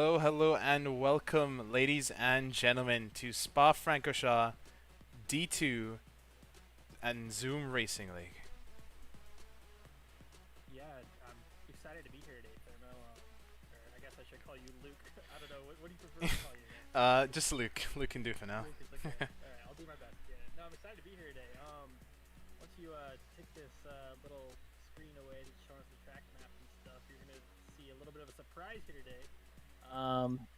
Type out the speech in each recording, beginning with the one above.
Hello, hello, and welcome, ladies and gentlemen, to Spa-Francorchamps D2 and Zoom Racing League. Yeah, I'm excited to be here today, Thermo. Or I guess I should call you Luke. I don't know. What do you prefer to call you? Just Luke. Luke can do for now. Luke is okay. All right, I'll do my best. Yeah. No, I'm excited to be here today. Once you take this little screen away that's showing us the track map and stuff, you're gonna see a little bit of a surprise here today.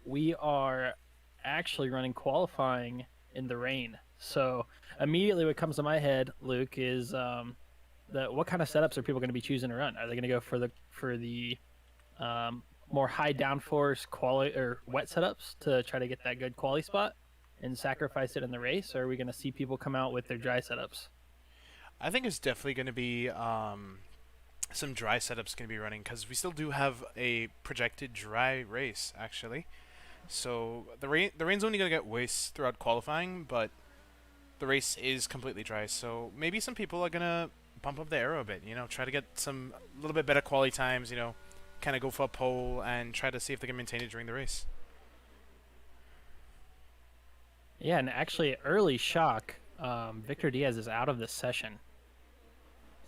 We are actually running qualifying in the rain. So immediately, what comes to my head, Luke, is what kind of setups are people going to be choosing to run? Are they going to go for the more high downforce quality or wet setups to try to get that good quality spot and sacrifice it in the race, or are we going to see people come out with their dry setups? I think it's definitely going to be some dry setups going to be running because we still do have a projected dry race actually. So the rain's only going to get worse throughout qualifying, but the race is completely dry. So maybe some people are going to bump up the aero a bit. Try to get some a little bit better quality times. Kind of go for a pole and try to see if they can maintain it during the race. Yeah, and actually, early shock, Victor Diaz is out of the session.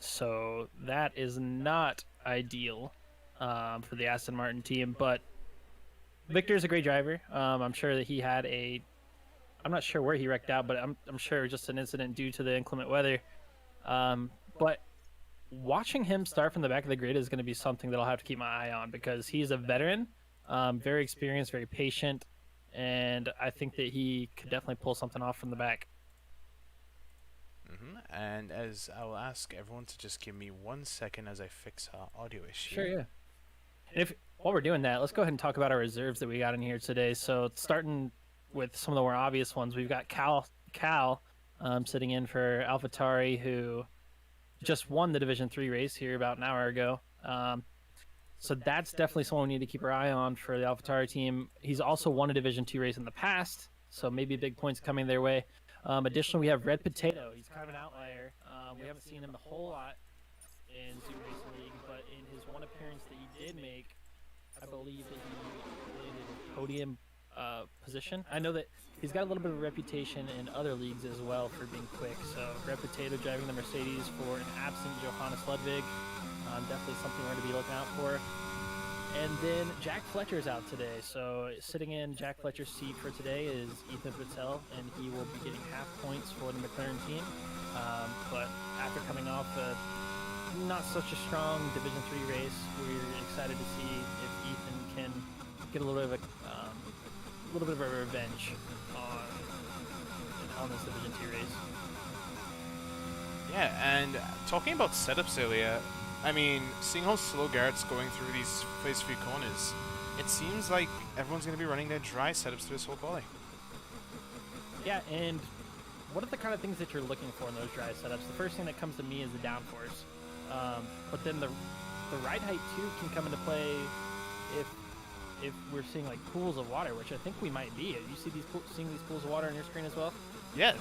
So that is not ideal for the Aston Martin team. But Victor's a great driver. I'm sure that he had a. I'm not sure where he wrecked out, but I'm sure just an incident due to the inclement weather. But watching him start from the back of the grid is going to be something that I'll have to keep my eye on because he's a veteran, very experienced, very patient, and I think that he could definitely pull something off from the back. And as I will ask everyone to just give me 1 second as I fix our audio issue. Sure, yeah. And if while we're doing that, let's go ahead and talk about our reserves that we got in here today. So starting with some of the more obvious ones, we've got Cal sitting in for AlphaTauri, who just won the Division 3 race here about an hour ago. So that's definitely someone we need to keep our eye on for the AlphaTauri team. He's also won a Division 2 race in the past, so maybe big points coming their way. Additionally, we have Red Potato. He's kind of an outlier. We haven't seen him a whole lot in Zoom Racing League, but in his one appearance that he did make, I believe that he landed a podium position. I know that he's got a little bit of a reputation in other leagues as well for being quick. So Red Potato driving the Mercedes for an absent Johannes Ludwig, definitely something we're going to be looking out for. And then Jack Fletcher's out today. So sitting in Jack Fletcher's seat for today is Ethan Patel, and he will be getting half points for the McLaren team. But after coming off a not such a strong Division 3 race, we're excited to see if Ethan can get a little bit of a revenge on this Division 2 race. Yeah, and talking about setups earlier, I mean, seeing how slow Garrett's going through these first few corners, it seems like everyone's going to be running their dry setups through this whole quali. Yeah, and what are the kind of things that you're looking for in those dry setups? The first thing that comes to me is the downforce. But then the ride height too can come into play if we're seeing like pools of water, which I think we might be. You see seeing these pools of water on your screen as well? Yeah,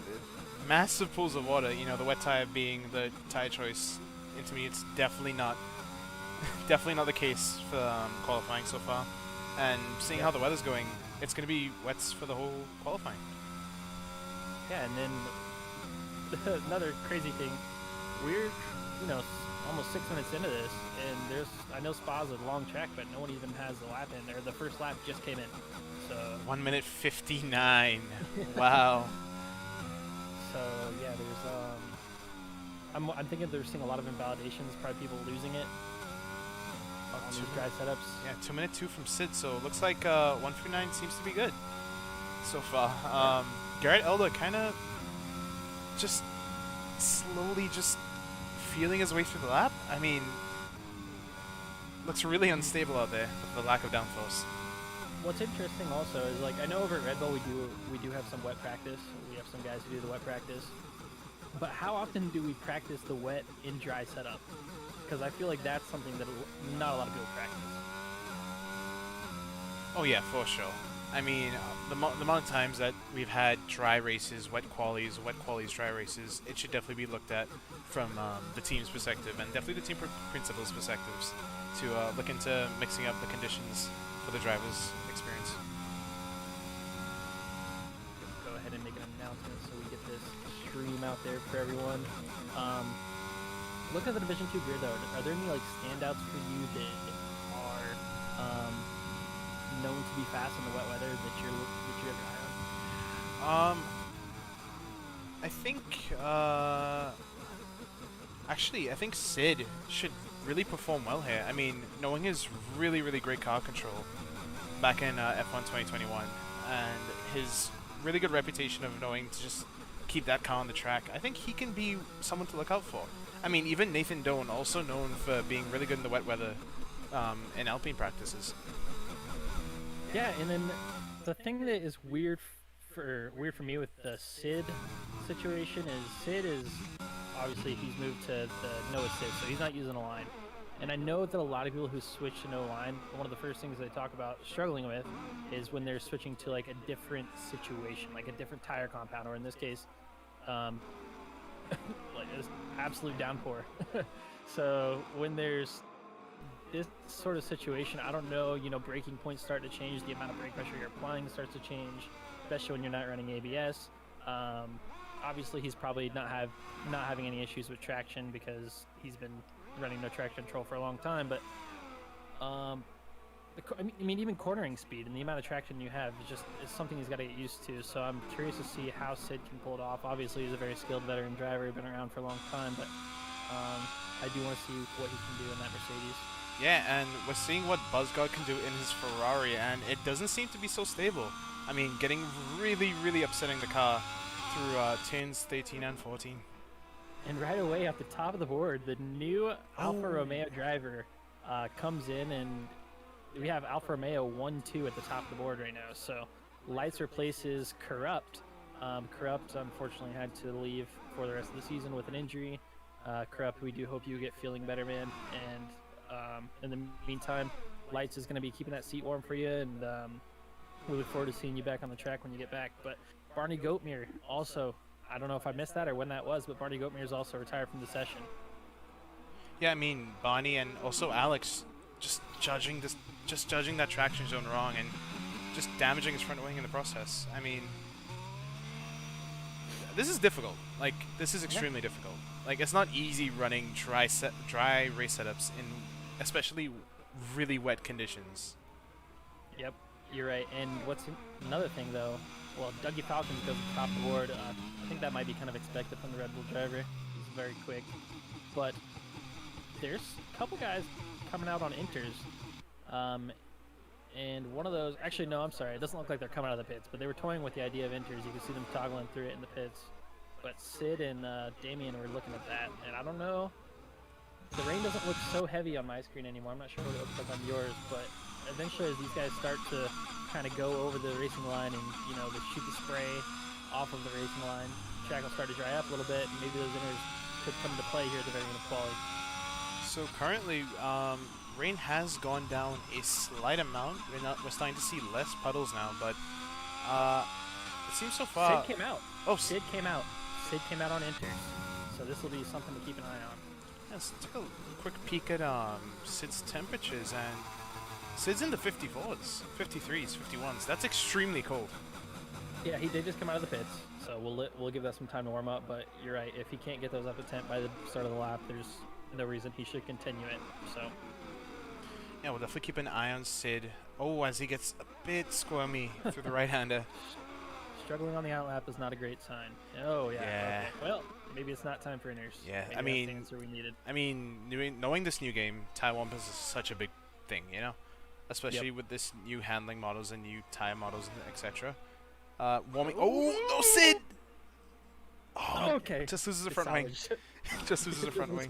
massive pools of water. The wet tire being the tire choice. And to me, it's definitely not the case for qualifying so far. And seeing how the weather's going, it's going to be wets for the whole qualifying. Yeah, and then another crazy thing, we're almost 6 minutes into this, and I know Spa's a long track, but no one even has the lap in there. The first lap just came in, so 1 minute 59. Wow. So yeah, there's I'm thinking they're seeing a lot of invalidations, probably people losing it on these dry setups. Yeah, 2 minute 2 from Sid, so it looks like 159 seems to be good so far. Garrett Elder kind of just slowly just feeling his way through the lap. I mean, looks really unstable out there with the lack of downforce. What's interesting also is, like, I know over at Red Bull we do have some wet practice. We have some guys who do the wet practice. But how often do we practice the wet in dry setup? Because I feel like that's something that not a lot of people practice. Oh yeah, for sure. I mean, the amount of times that we've had dry races, wet qualies, dry races, it should definitely be looked at from the team's perspective and definitely the team principals' perspectives to look into mixing up the conditions for the drivers, experience. Go ahead and make an announcement so we get this stream out there for everyone. Look at the Division 2 grid though. Are there any like standouts for you that are known to be fast in the wet weather that you have your eye on? I think actually I think Sid should really perform well here. I mean, knowing his really great car control back in F1 2021 and his really good reputation of knowing to just keep that car on the track, I think he can be someone to look out for. I mean, even Nathan Doan, also known for being really good in the wet weather in Alpine practices. Yeah, and then the thing that is weird for me with the Sid situation is Sid is obviously he's moved to the no assist, so he's not using a line. And I know that a lot of people who switch to no line, one of the first things they talk about struggling with is when they're switching to like a different situation, like a different tire compound, or in this case, like this absolute downpour. So when there's this sort of situation, I don't know, braking points start to change, the amount of brake pressure you're applying starts to change, especially when you're not running ABS. Obviously, he's probably not having any issues with traction because he's been running no traction control for a long time. But I mean, even cornering speed and the amount of traction you have is something he's got to get used to. So I'm curious to see how Sid can pull it off. Obviously, he's a very skilled veteran driver, been around for a long time, but I do want to see what he can do in that Mercedes. Yeah, and we're seeing what Buzzgod can do in his Ferrari, and it doesn't seem to be so stable. I mean, getting really upsetting the car through turns 13 and 14. And right away at the top of the board, the new Alfa Romeo driver comes in, and we have Alfa Romeo 1-2 at the top of the board right now. So Lights replaces Corrupt. Corrupt, unfortunately, had to leave for the rest of the season with an injury. Corrupt, we do hope you get feeling better, man. And in the meantime, Lights is going to be keeping that seat warm for you, and we look forward to seeing you back on the track when you get back. But Barney Goatmere also, I don't know if I missed that or when that was, but Barney Goatmere is also retired from the session. Yeah, I mean, Barney and also Alex just judging that traction zone wrong and just damaging his front wing in the process. I mean, this is difficult. Like, this is extremely difficult. Like, it's not easy running dry race setups in especially really wet conditions. Yep, you're right. And what's another thing, though? Well, Dougie Falcons goes to the top of the board. I think that might be kind of expected from the Red Bull driver. He's very quick. But there's a couple guys coming out on inters. And one of those... Actually, no, I'm sorry. It doesn't look like they're coming out of the pits, but they were toying with the idea of inters. You can see them toggling through it in the pits. But Sid and Damien were looking at that. And I don't know... The rain doesn't look so heavy on my screen anymore. I'm not sure what it looks like on yours, but eventually as these guys start to kind of go over the racing line and, they shoot the spray off of the racing line, track will start to dry up a little bit, and maybe those inters could come into play here at the very end of quality. So currently, rain has gone down a slight amount. We're starting to see less puddles now, but it seems so far... Sid came out. Oh, Sid came out. Sid came out on inters. So this will be something to keep an eye on. Let's take a quick peek at Sid's temperatures, and Sid's in the 54s, 53s, 51s. That's extremely cold. Yeah, he did just come out of the pits, so we'll give that some time to warm up. But you're right, if he can't get those up to temp by the start of the lap, there's no reason he should continue it. So yeah, we'll definitely keep an eye on Sid. Oh, as he gets a bit squirmy through the right-hander. Struggling on the outlap is not a great sign. Oh yeah. Yeah. Okay. Well, maybe it's not time for inners. Yeah, maybe that's the answer we needed. Knowing this new game, tire warm is such a big thing, especially with this new handling models and new tire models, etc. Warming. Oh no, Sid! Oh, okay. Just loses the front wing. Just loses the front wing.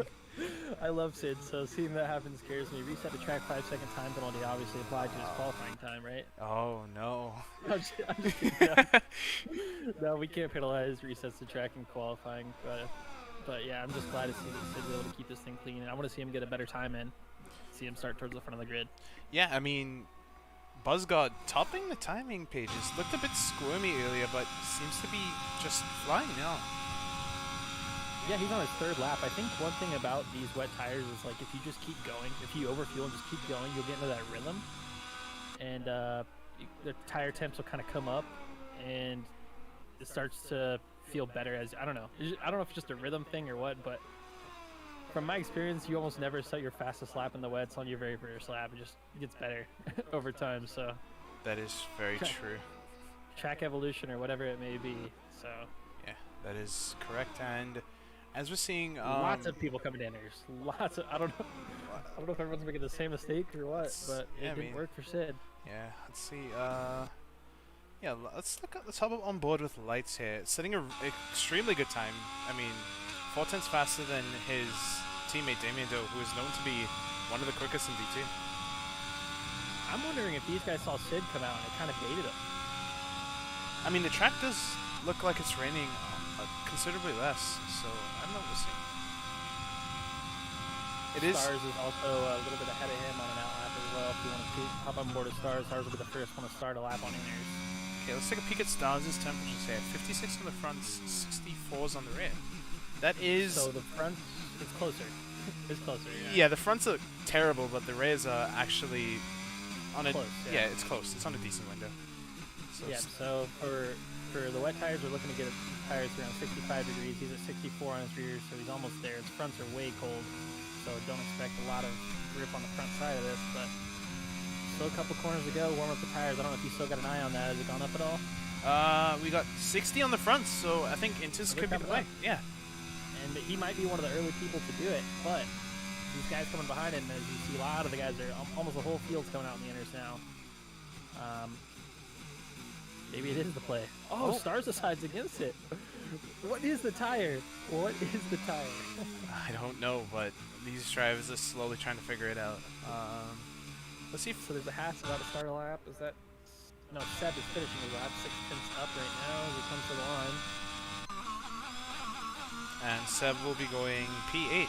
I love Sid, so seeing that happen scares me. Reset the track 5-second time penalty obviously applied to his qualifying time, right? Oh no. I'm just no, we can't penalize resets the track in qualifying, but yeah, I'm just glad to see that Sid's able to keep this thing clean, and I want to see him get a better time in. See him start towards the front of the grid. Yeah, I mean, Buzzgod topping the timing pages looked a bit squirmy earlier, but seems to be just flying now. Yeah, he's on his third lap. I think one thing about these wet tires is, if you just keep going, if you overfuel and just keep going, you'll get into that rhythm. And the tire temps will kind of come up, and it starts to feel better as I don't know. I don't know if it's just a rhythm thing or what, but from my experience, you almost never set your fastest lap in the wets on your very first lap. It just gets better over time. So That is very true. track evolution or whatever it may be. So Yeah, that is correct. And as we're seeing, lots of people coming in. There's lots of I don't know. I don't know if everyone's making the same mistake or what, but it didn't work for Sid. Yeah, let's see. Yeah, let's hop up on board with Lights here. Setting a extremely good time. I mean, 4/10 faster than his teammate Damien Doe, who is known to be one of the quickest in V2. I'm wondering if these guys saw Sid come out and it kind of baited him. I mean, the track does look like it's raining considerably less, so I don't know. We'll see. It is. Stars is also a little bit ahead of him on an out lap as well. If you want to hop on board with Stars, Stars will be the first one to start a lap on inners. Okay, let's take a peek at Stars' temperatures here. 56 on the front, 64s on the rear. That is. So the front is closer. It's closer. Yeah, the fronts are terrible, but the rears are actually on a. Close, yeah, it's close. It's on a decent window. So yeah. So for the wet tires, we're looking to get tires around 65 degrees. He's at 64 on his rear, so he's almost there. His fronts are way cold, so don't expect a lot of grip on the front side of this. But still a couple corners to go. Warm up the tires. I don't know if you still got an eye on that. Has it gone up at all? We got 60 on the front, so I think Intis could be the way. Yeah. And he might be one of the early people to do it, but these guys coming behind him, as you see a lot of the guys there, almost the whole field's coming out in the inners now. Maybe it is the play. Oh, Stars decides against it. What is the tire? What is the tire? I don't know, but these drivers are slowly trying to figure it out. Let's see if... So there's a Haas about to start a lap. Is that... No, Seb is finishing his lap. 6 tenths up right now as he comes to the line. And Seb will be going P8.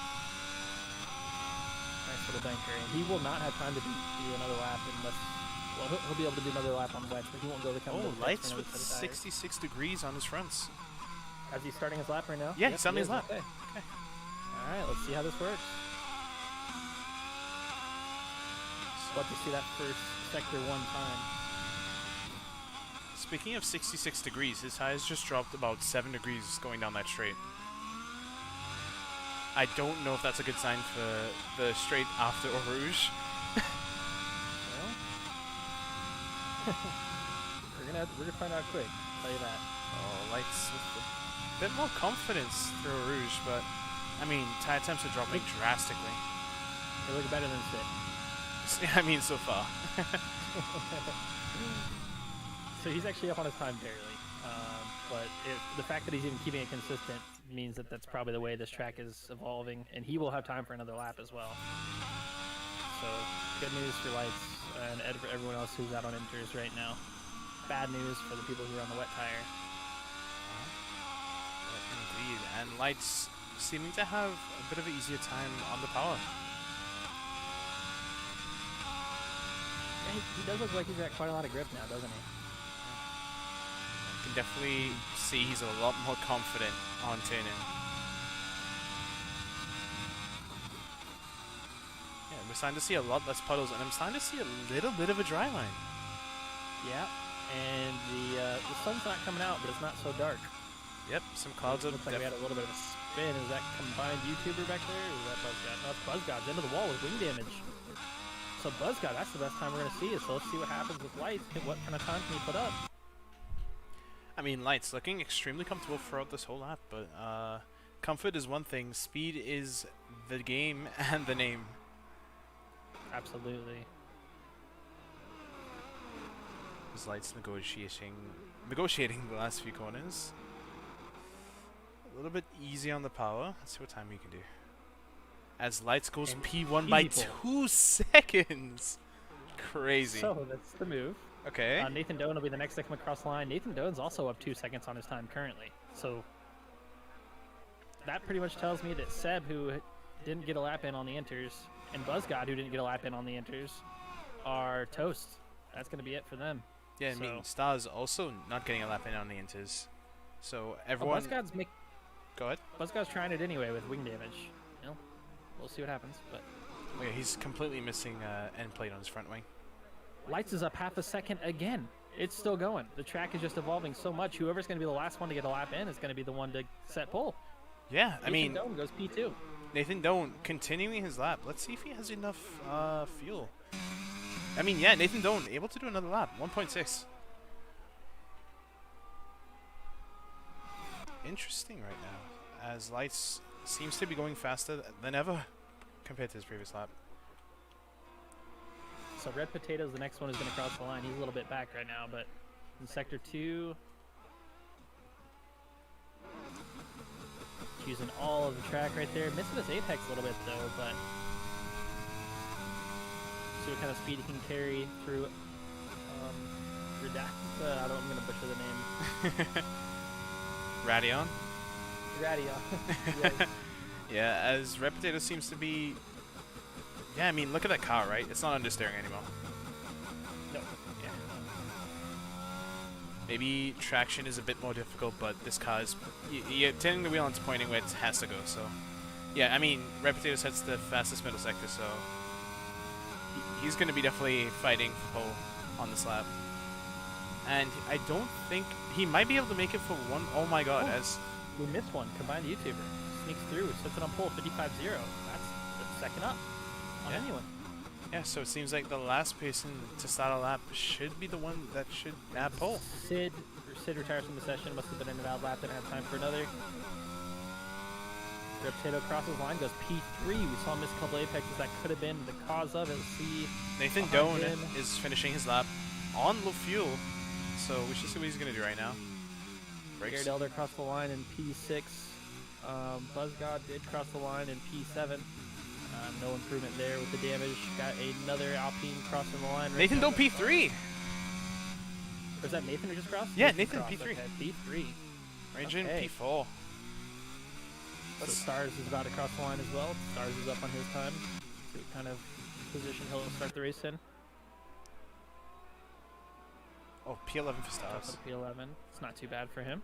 Nice little banker. And he will not have time to do another lap unless... Well, he'll be able to do another lap on wets, but he won't go to come to the Lights with 66 degrees on his fronts. Is he starting his lap right now? Yeah, he's starting his lap. Okay. All right, let's see how this works. Love to see that first sector one time. Speaking of 66 degrees, his highs just dropped about 7 degrees going down that straight. I don't know if that's a good sign for the straight after Eau Rouge. We're gonna find out quick. I'll tell you that. Oh, Lights with a bit more confidence through Eau Rouge, but I mean, tire temps are dropping drastically. They look better than Sid. I mean, so far. So he's actually up on his time barely, but the fact that he's even keeping it consistent means that that's probably the way this track is evolving, and he will have time for another lap as well. So good news for Lights and for everyone else who's out on inters right now. Bad news for the people who are on the wet tire. Indeed, and Lights seeming to have a bit of an easier time on the power. Yeah, he does look like he's got quite a lot of grip now, doesn't he? You can definitely see he's a lot more confident on turning. Yeah, we're starting to see a lot less puddles, and I'm starting to see a little bit of a dry line. Yeah, and the sun's not coming out, but it's not so dark. Yep, some clouds. Looks like we had a little bit of a spin. Is that combined YouTuber back there, or is that BuzzGod? No, it's BuzzGod's into the wall with wing damage. So BuzzGod, that's the best time we're going to see it. So let's see what happens with Lights. What kind of time can he put up? I mean, Lights looking extremely comfortable throughout this whole lap, but comfort is one thing, speed is the game and the name. Absolutely. His Lights negotiating the last few corners. A little bit easy on the power. Let's see what time we can do. As Lights goes And P1 by 2 seconds. Crazy. So that's the move. Okay. Nathan Doan will be the next to come across the line. Nathan Doan's also up 2 seconds on his time currently. So that pretty much tells me that Seb, who didn't get a lap in on the inters, and BuzzGod, who didn't get a lap in on the inters, are toast. That's going to be it for them. Yeah, I mean, Stars also not getting a lap in on the inters. So everyone... Go ahead. BuzzGod's trying it anyway with wing damage. You know, we'll see what happens. But oh, yeah, he's completely missing end plate on his front wing. Lights is up half a second again. It's still going. The track is just evolving so much. Whoever's going to be the last one to get a lap in is going to be the one to set pole. Yeah, I mean, Doan goes P2. Nathan Doan continuing his lap. Let's see if he has enough fuel. I mean, yeah, Nathan Doan able to do another lap. 1.6. Interesting right now, as Lights seems to be going faster than ever compared to his previous lap. So Red Potatoes, the next one, is going to cross the line. He's a little bit back right now, but in Sector 2, using all of the track right there. Missing his apex a little bit, though, but see what kind of speed he can carry through I'm going to butcher the name. Radion? Radion. Yes. Yeah, as Red Potato seems to be... Yeah, I mean, look at that car, right? It's not understeering anymore. No. Yeah. Maybe traction is a bit more difficult, but this car is... You're turning the wheel and it's pointing where it has to go, so... Yeah, I mean, Red Potato sets the fastest middle sector, so... He's going to be definitely fighting for pole on this lap. And I don't think... He might be able to make it for one... Oh my god, as... We missed one. Combined YouTuber. Sneaks through. Sets it on pole. 55-0. That's the second up on anyone. Yeah, so it seems like the last person to start a lap should be the one that should have pole. Sid retires from the session. Must have been in an out lap. Didn't have time for another. Red Potato crosses line. Goes P3. We saw him miss a couple apexes. That could have been the cause of it. See, Nathan Doan is finishing his lap on low fuel. So we should see what he's going to do right now. Garrett Elder crossed the line in P6. BuzzGod did cross the line in P7. No improvement there with the damage. Got another Alpine crossing the line. Nathan Doan P3. Was that Nathan who just crossed? Yeah, Nathan P3. Okay, P3. Ranger in P4. So Stars is about to cross the line as well. Stars is up on his time. See what kind of position he'll start the race in. Oh, P11 for Stars. P11. It's not too bad for him.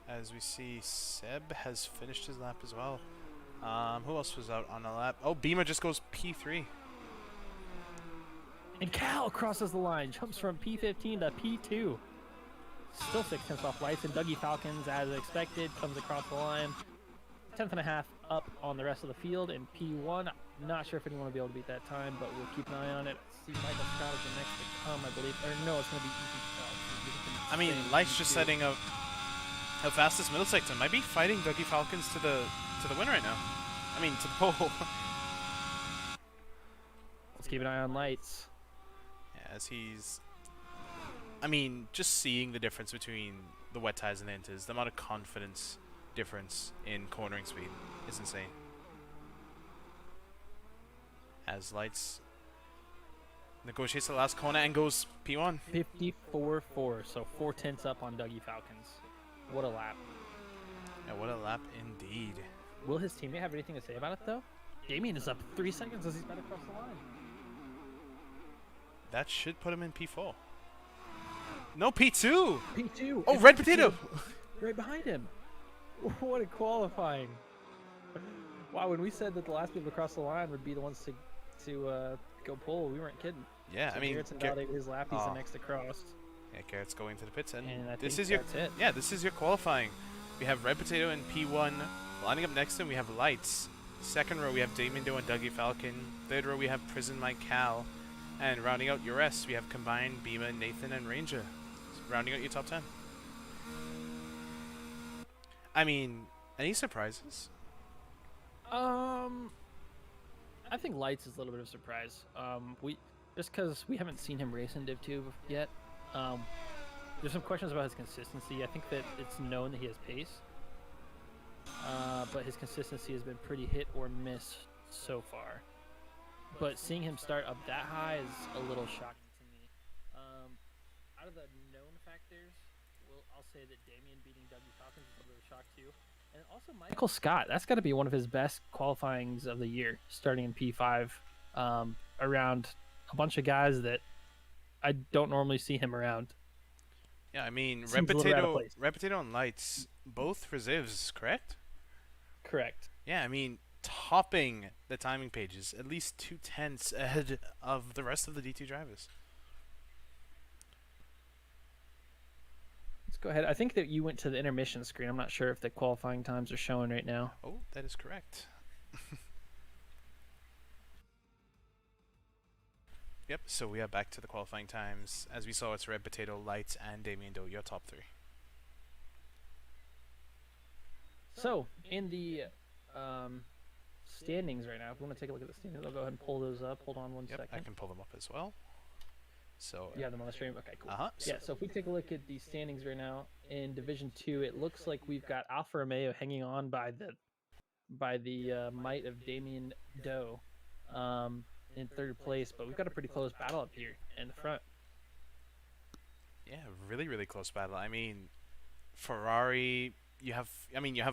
As we see, Seb has finished his lap as well. Who else was out on the lap? Oh, Beamer just goes P3. And Cal crosses the line, jumps from P15 to P2. Still 6 tenths off Lights, and Dougie Falcons, as expected, comes across the line. 10th and a half up on the rest of the field in P1. Not sure if anyone will be able to beat that time, but we'll keep an eye on it. See, Michael Scott is the next to come, I believe. Or no, it's going to be Ethan. I mean, Light's just setting up the fastest middle sector. Might be fighting Dougie Falcons to the win right now. I mean, to the pole. Let's keep an eye on Lights. Yeah, as he's... I mean, just seeing the difference between the wet tires and the inters, the amount of confidence difference in cornering speed is insane. As Lights negotiates the last corner and goes P1. 54-4, so 4 tenths up on Dougie Falcons. What a lap. Yeah, what a lap indeed. Will his teammate have anything to say about it, though? Damien is up 3 seconds as he's about to cross the line. That should put him in P4. No, P2! P2! Oh, Red Potato! Right behind him. What a qualifying. Wow, when we said that the last people to cross the line would be the ones to go pole, we weren't kidding. Yeah, so I mean... Garrett's invalidated his lap, he's the next to cross. Yeah, Garrett's going to the pits, and I this think is your... that's it. Yeah, this is your qualifying. We have Red Potato in P1. Lining up next to him, we have Lights. Second row, we have Damien Doe and Dougie Falcon. Third row, we have Prison Mike Cal. And rounding out your rest, we have combined Beamer, Nathan, and Ranger. Rounding out your top 10. I mean, any surprises? I think Lights is a little bit of a surprise. Just because we haven't seen him race in Div 2 yet. There's some questions about his consistency. I think that it's known that he has pace. But his consistency has been pretty hit or miss so far. But seeing him start up that high is a little shocking to me. Out of the known factors, I'll say that Damien beating Dougie Falcons is a little bit of a shock too. And also Michael Scott, that's got to be one of his best qualifyings of the year, starting in P5, around a bunch of guys that I don't normally see him around. Yeah, I mean, Red Potato and Lights, both reserves, correct? Correct. Yeah, I mean, topping the timing pages, at least 2 tenths ahead of the rest of the D2 drivers. go ahead. I think that you went to the intermission screen. I'm not sure if the qualifying times are showing right now. Oh, that is correct. Yep, so we are back to the qualifying times. As we saw, it's Red Potato, Lights, and Damien Doe, your top three. So, in the standings right now, if you want to take a look at the standings, I'll go ahead and pull those up. Hold on one Yep, second. I can pull them up as well. So You have them on the stream? Okay, cool. Uh-huh. Yeah, so if we take a look at the standings right now in Division 2, it looks like we've got Alfa Romeo hanging on by the might of Damien Doe in third place, but we've got a pretty close battle up here in the front. Yeah, really, really close battle. I mean, Ferrari, you have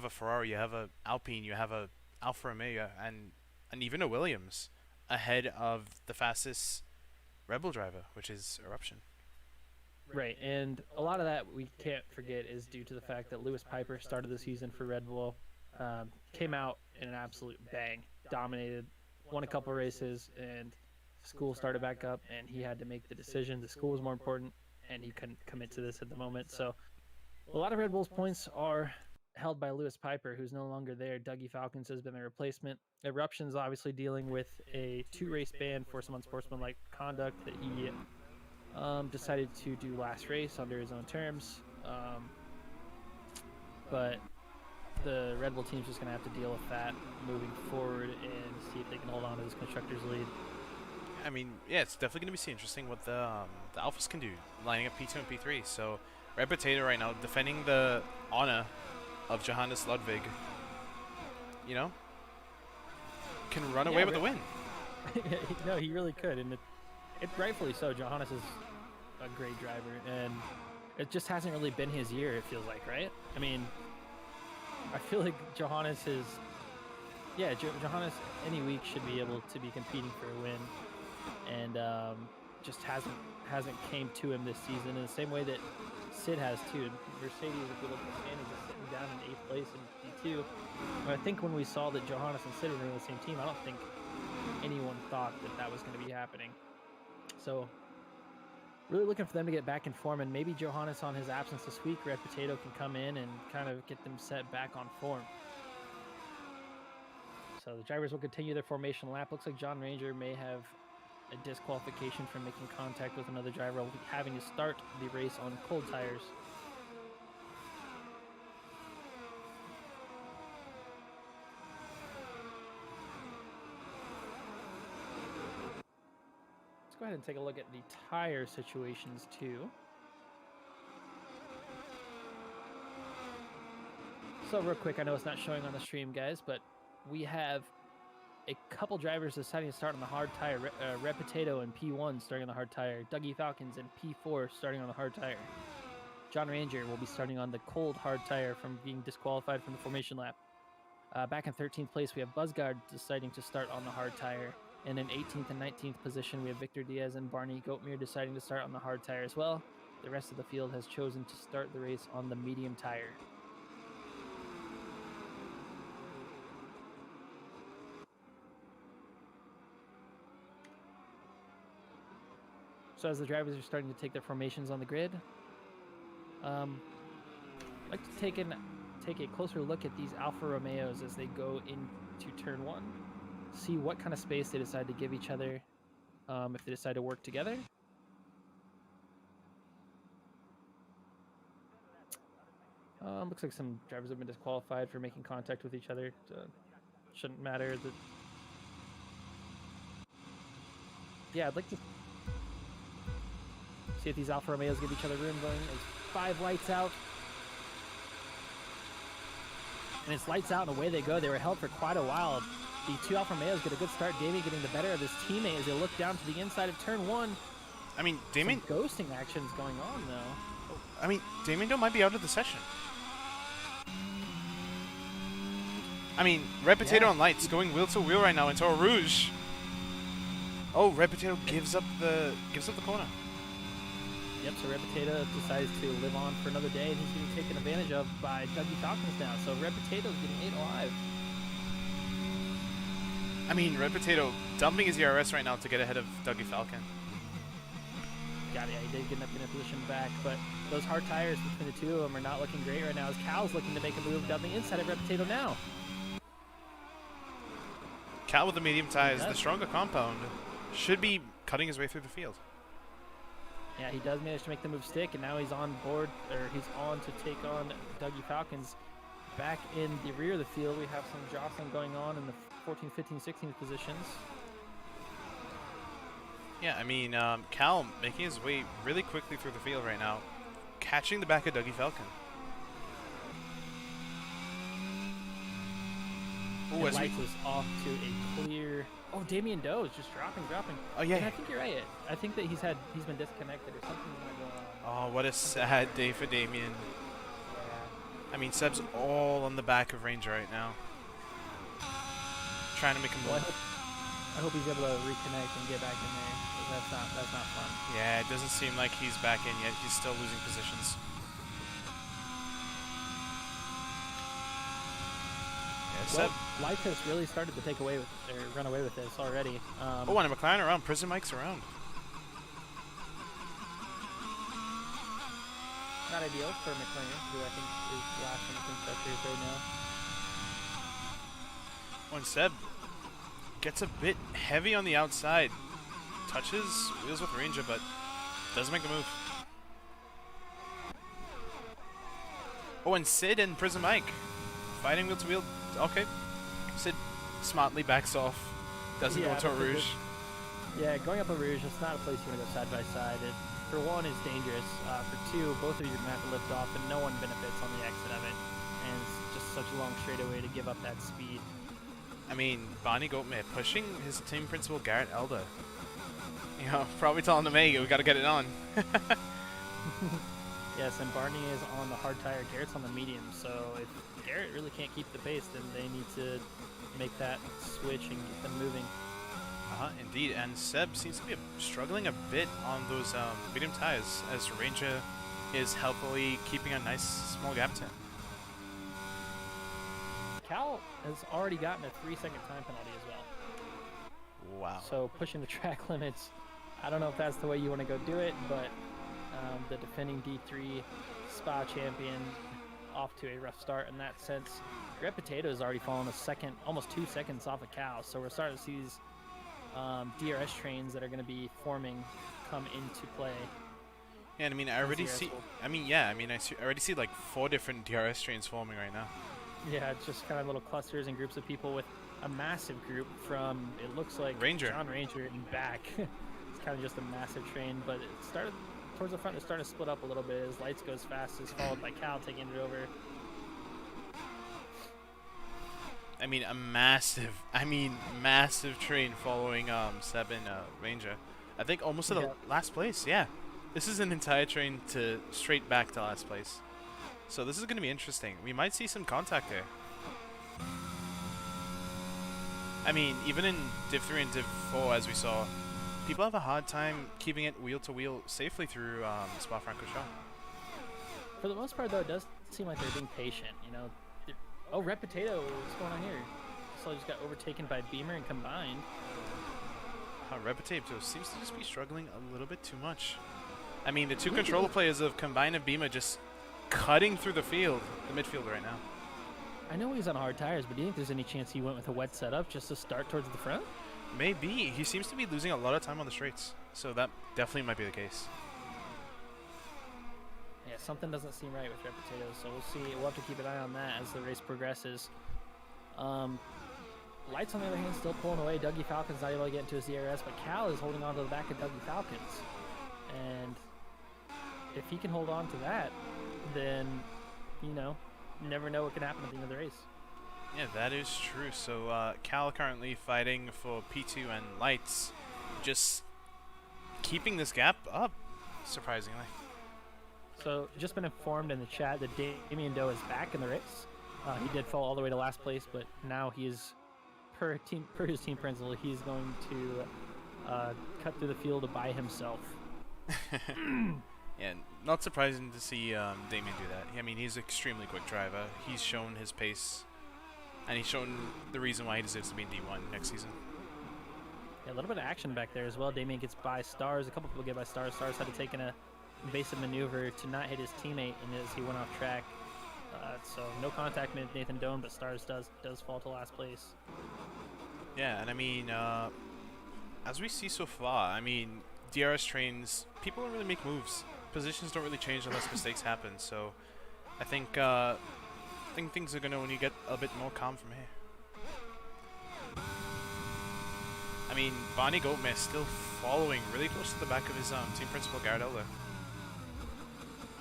a Ferrari, you have a Alpine, you have a Alfa Romeo, and even a Williams ahead of the fastest Rebel driver, which is Eruption. Right, and a lot of that we can't forget is due to the fact that Lewis Piper started the season for Red Bull, came out in an absolute bang, dominated, won a couple races, and school started back up, and he had to make the decision. The school was more important, and he couldn't commit to this at the moment. So a lot of Red Bull's points are held by Lewis Piper, who's no longer there. Dougie Falcons has been the replacement. Eruption's obviously dealing with a 2-race ban for some unsportsmanlike conduct that he decided to do last race under his own terms. But the Red Bull team's just going to have to deal with that moving forward and see if they can hold on to this constructor's lead. I mean, yeah, it's definitely going to be interesting what the Alphas can do, lining up P2 and P3. So, Red Potato right now defending the honor of Johannes Ludwig, you know, can run away with the win. No, he really could, and it rightfully so. Johannes is a great driver, and it just hasn't really been his year, it feels like, right? I mean, I feel like Johannes is, Johannes any week should be able to be competing for a win, and just hasn't came to him this season in the same way that Sid has too. Mercedes, if you look at the standings, is sitting down in 8th place in P2. But I think when we saw that Johannes and Sid were in the same team, I don't think anyone thought that was going to be happening. So really looking for them to get back in form, and maybe Johannes on his absence this week, Red Potato can come in and kind of get them set back on form. So the drivers will continue their formation lap. Looks like John Ranger may have a disqualification from making contact with another driver, will be having to start the race on cold tires. Let's go ahead and take a look at the tire situations too. So real quick, I know it's not showing on the stream, guys, but we have a couple drivers deciding to start on the hard tire. Red Potato in P1 starting on the hard tire. Dougie Falcons in P4 starting on the hard tire. John Ranger will be starting on the cold hard tire from being disqualified from the formation lap. Back in 13th place, we have Buzzguard deciding to start on the hard tire. And in 18th and 19th position, we have Victor Diaz and Barney Goatmere deciding to start on the hard tire as well. The rest of the field has chosen to start the race on the medium tire. So as the drivers are starting to take their formations on the grid, I'd like to take a closer look at these Alfa Romeos as they go into turn 1. See what kind of space they decide to give each other, if they decide to work together. Looks like some drivers have been disqualified for making contact with each other. Shouldn't matter. Yeah, I'd like to see if these Alfa Romeos give each other room going. It's 5 lights out. And it's lights out and away they go. They were held for quite a while. The 2 Alfa Romeos get a good start. Damien getting the better of his teammate as they look down to the inside of turn 1. I mean, Damien... Some ghosting action's going on, though. I mean, Damien Doe might be out of the session. I mean, Red Potato on lights going wheel to wheel right now into a Rouge. Oh, Red Potato gives up the corner. Yep, so Red Potato decides to live on for another day, and he's getting taken advantage of by Dougie Falcons now. So Red Potato's getting 8 alive. I mean, Red Potato dumping his ERS right now to get ahead of Dougie Falcon. got it. Yeah, he did get in a position back, but those hard tires between the two of them are not looking great right now. As Cal's looking to make a move down the inside of Reputato now. Cal with the medium tires, the stronger compound, should be cutting his way through the field. Yeah, he does manage to make the move stick, and now he's on board, or he's on to take on Dougie Falcons. Back in the rear of the field, we have some jostling going on in the 14, 15, 16 positions. Yeah, I mean, Cal making his way really quickly through the field right now, catching the back of Dougie Falcon. Ooh, Lights is off to a clear. Oh, Damien Doe is just dropping. Oh yeah. And I think you're right. I think that he's been disconnected or something going on. Oh, what a sad day for Damien. Yeah. I mean, Seb's all on the back of Ranger right now, trying to make him move. Well, I hope he's able to reconnect and get back in there. That's not fun. Yeah, it doesn't seem like he's back in yet. He's still losing positions. Well, Life has really started to take away with, or run away with this already. Oh, and a McLaren around. Prison Mike's around. Not ideal for McLaren, who I think is last in the constructors right now. When Seb gets a bit heavy on the outside, touches wheels with Ranger, but doesn't make the move. Oh, and Sid and Prison Mike fighting wheel to wheel. Okay, Sid smartly backs off, doesn't go to a Rouge. Yeah, going up a Rouge, it's not a place you want to go side by side. It, for one, is dangerous. For two, both of you are going to have to lift off, and no one benefits on the exit of it. And it's just such a long straightaway to give up that speed. I mean, Bonnie Goatmare pushing his team principal Garrett Elder. You know, probably telling him, hey, we got to get it on. Yes, and Barney is on the hard tire. Garrett's on the medium, so if Garrett really can't keep the pace, then they need to make that switch and get them moving. Indeed, and Seb seems to be struggling a bit on those medium tires as Ranger is helpfully keeping a nice small gap to him. Cal has already gotten a 3-second time penalty as well. Wow. So pushing the track limits, I don't know if that's the way you want to go do it, but the defending D3 Spa champion off to a rough start in that sense. Red Potato has already fallen a second, almost 2 seconds off of Cal, so we're starting to see these DRS trains that are going to be forming come into play. Yeah, and I mean, I already see. I mean, yeah, I mean, I already see like 4 different DRS trains forming right now. Yeah, it's just kind of little clusters and groups of people with a massive group from, it looks like Ranger. John Ranger and back. It's kind of just a massive train, but it started towards the front. It's starting to split up a little bit as Lights goes fastest, followed by Cal taking it over. I mean, massive train following Seb and Ranger. I think almost to the last place. Yeah, this is an entire train to straight back to last place. So this is going to be interesting. We might see some contact there. I mean, even in Div 3 and Div 4, as we saw, people have a hard time keeping it wheel to wheel safely through Spa-Francorchamps. For the most part, though, it does seem like they're being patient. You know. Oh, Red Potato, what's going on here? So just got overtaken by Beamer and combined. Red Potato seems to just be struggling a little bit too much. I mean, the 2 controller players of Combine and Beamer just cutting through the field, the midfield right now. I know he's on hard tires, but do you think there's any chance he went with a wet setup just to start towards the front? Maybe. He seems to be losing a lot of time on the straights, so that definitely might be the case. Yeah, something doesn't seem right with Red Potato, so we'll see. We'll have to keep an eye on that as the race progresses. Lights, on the other hand, still pulling away. Dougie Falcon's not able to get into his DRS, but Cal is holding on to the back of Dougie Falcons. And if he can hold on to that, then, you know, you never know what can happen at the end of the race. Yeah, that is true. So Cal currently fighting for P2 and Lights, just keeping this gap up, surprisingly. So, just been informed in the chat that Damien Doe is back in the race. He did fall all the way to last place, but now he is, per his team principal, he's going to cut through the field by himself. Yeah, not surprising to see Damien do that. I mean, he's an extremely quick driver. He's shown his pace, and he's shown the reason why he deserves to be in D1 next season. Yeah, a little bit of action back there as well. Damien gets by Stars. A couple people get by Stars. Stars had to take an invasive maneuver to not hit his teammate and as he went off track. So no contact with Nathan Doan, but Stars does fall to last place. Yeah, and I mean, as we see so far, I mean, DRS trains, people don't really make moves. Positions don't really change unless mistakes happen. So I think things are gonna only get a bit more calm from here. I mean, Barney Goatmare still following really close to the back of his team principal, Garrett Elder.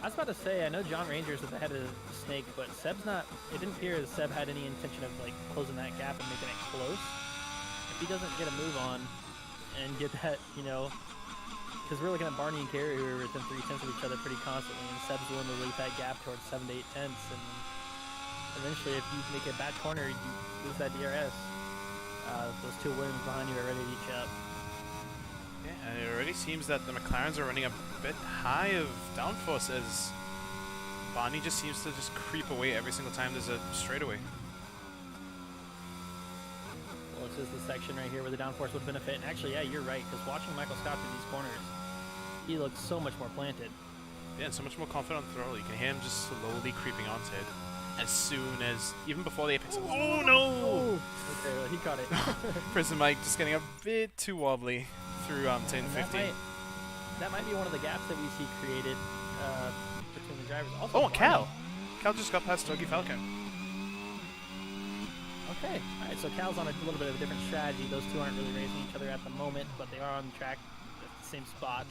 I was about to say, I know John Ranger's at the head of the snake, but Seb's not. It didn't appear as Seb had any intention of like closing that gap and making it close. If he doesn't get a move on and get that, because we're looking at Barney and Carey who are within 3/10 of each other pretty constantly, and Seb's willing to leave that gap towards 7 to 8 tenths, and eventually, if you make a bad corner, you lose that DRS. Those two Williams behind you are ready to each up. Yeah, and it already seems that the McLarens are running a bit high of downforce as Barney just seems to just creep away every single time there's a straightaway. Well, this is the section right here where the downforce would benefit. And actually, yeah, you're right, because watching Michael Scott through these corners, he looks so much more planted. Yeah, and so much more confident on the throttle. You can hear him just slowly creeping onto it. As soon as, even before the apex. Oh no! Okay, well, he caught it. Prison Mike just getting a bit too wobbly through 10, 15. That might be one of the gaps that we see created between the drivers. Also, oh, Cal! Cal just got past Dougie Falcon. Okay, alright, so Cal's on a little bit of a different strategy. Those two aren't really racing each other at the moment, but they are on the track at the same spot.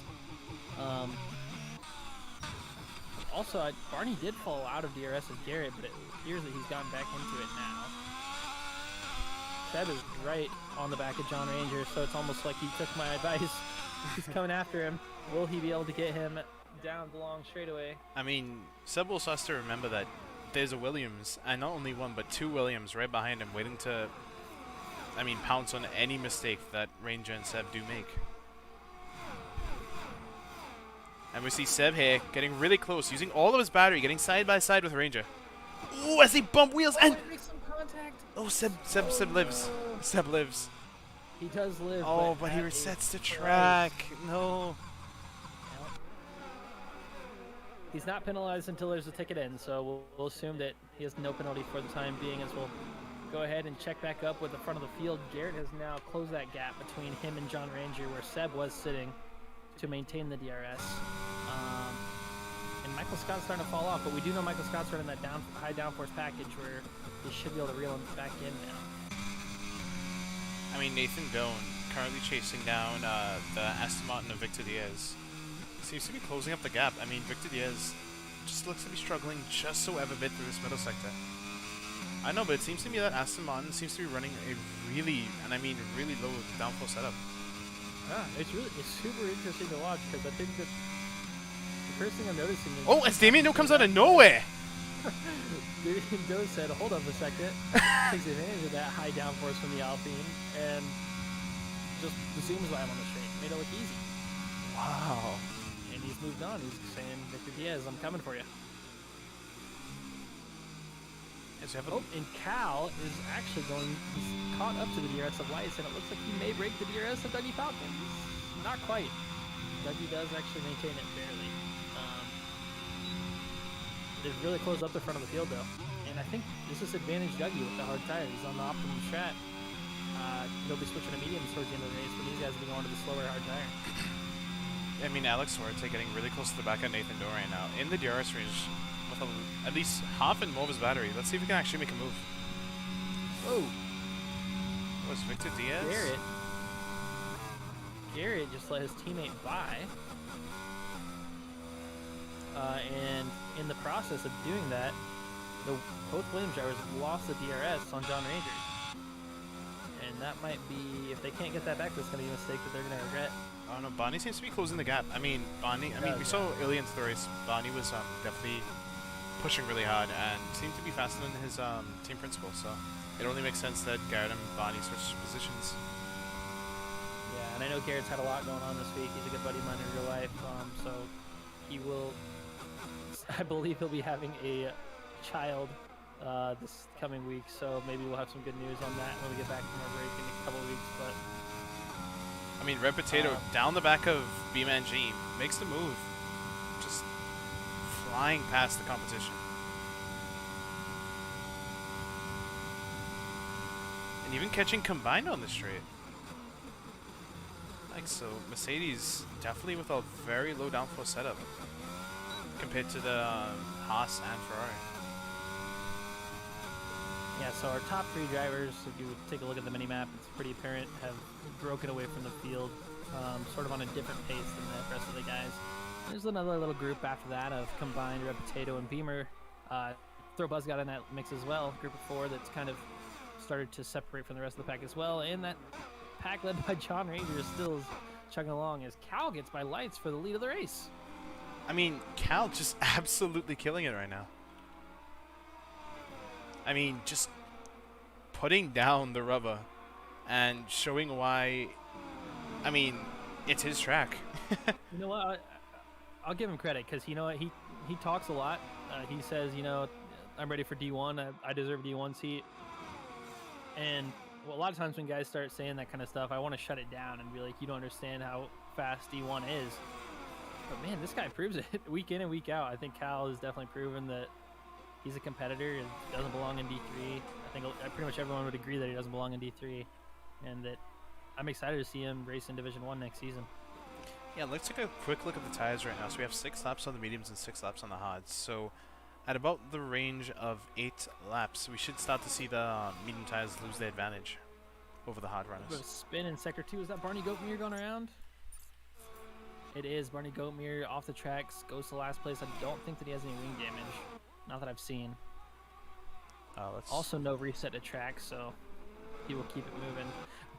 Also, Barney did fall out of DRS as Garrett, but it appears that he's gotten back into it now. Seb is right on the back of John Ranger, so it's almost like he took my advice. He's coming after him. Will he be able to get him down the long straightaway? I mean, Seb also has to remember that there's a Williams, and not only one, but two Williams right behind him waiting to, pounce on any mistake that Ranger and Seb do make. And we see Seb here getting really close, using all of his battery, getting side by side with Ranger. Ooh, as they bump wheels, and make some contact. Oh, Seb lives. Seb lives. He does live. Oh, but he resets the track. No. He's not penalized until there's a ticket in, so we'll assume that he has no penalty for the time being, as we'll go ahead and check back up with the front of the field. Garrett has now closed that gap between him and John Ranger, where Seb was sitting to maintain the DRS. And Michael Scott's starting to fall off, but we do know Michael Scott's running that high downforce package where he should be able to reel him back in now. I mean, Nathan Doan currently chasing down the Aston Martin of Victor Diaz. Seems to be closing up the gap. I mean, Victor Diaz just looks to be struggling just so ever bit through this middle sector. I know, but it seems to me that Aston Martin seems to be running a really low downforce setup. Yeah, it's super interesting to watch, because I think that the first thing I'm noticing is... Oh, as Damien Doe comes out of nowhere! Damien Doe said, hold up a second, takes advantage of that high downforce from the Alpine, and just zooms by him on the straight. Made it look easy. Wow. And he's moved on. He's saying, Victor Diaz, I'm coming for you. And Cal is actually he's caught up to the DRS of Weiss, and it looks like he may break the DRS of Dougie Falcon. He's not quite. Dougie does actually maintain it barely. They've really closed up the front of the field, though. And I think this is advantage Dougie with the hard tire. He's on the optimum strat. They'll be switching to mediums towards the end of the race, but these guys will be going to the slower hard tire. I mean, Alex Suarez getting really close to the back of Nathan Doe right now. In the DRS range, with at least half and more of his battery. Let's see if we can actually make a move. Whoa. Was Victor Diaz? Garrett just let his teammate by. And in the process of doing that, both Williams drivers lost the DRS on John Ranger. And that might be, if they can't get that back, that's going to be a mistake that they're going to regret. Oh no, Barney seems to be closing the gap. We saw early into the race, Barney was definitely pushing really hard and seemed to be faster than his team principal, so it only makes sense that Garrett and Barney switched positions. Yeah, and I know Garrett's had a lot going on this week. He's a good buddy of mine in real life, so he will, I believe he'll be having a child this coming week, so maybe we'll have some good news on that when we get back from our break in a couple of weeks. But I mean, Red Potato down the back of B-Man G makes the move, just flying past the competition. And even catching combined on the straight. Like, so Mercedes definitely with a very low downforce setup compared to the Haas and Ferrari. Yeah, so our top 3 drivers, if you take a look at the mini-map, it's pretty apparent, have broken away from the field, sort of on a different pace than the rest of the guys. There's another little group after that of combined Red Potato and Beamer. Throw Buzz got in that mix as well, group of 4 that's kind of started to separate from the rest of the pack as well. And that pack led by John Ranger still is chugging along as Cal gets by Lights for the lead of the race. I mean, Cal just absolutely killing it right now. I mean, just putting down the rubber and showing why. I mean, it's his track. You know what? I'll give him credit because you know what? He talks a lot. He says, you know, I'm ready for D1. I deserve a D1 seat. And well, a lot of times when guys start saying that kind of stuff, I want to shut it down and be like, you don't understand how fast D1 is. But man, this guy proves it week in and week out. I think Cal has definitely proven that he's a competitor and doesn't belong in D3. I think pretty much everyone would agree that he doesn't belong in D3, and that I'm excited to see him race in Division 1 next season. Yeah, let's take a quick look at the tires right now. So we have 6 laps on the mediums and 6 laps on the hards. So at about the range of 8 laps, we should start to see the medium tires lose their advantage over the hard runners. Spin in Sector 2. Is that Barney Goatmere going around? It is. Barney Goatmere off the tracks, goes to last place. I don't think that he has any wing damage. Not that I've seen. Also no reset to track, so he will keep it moving.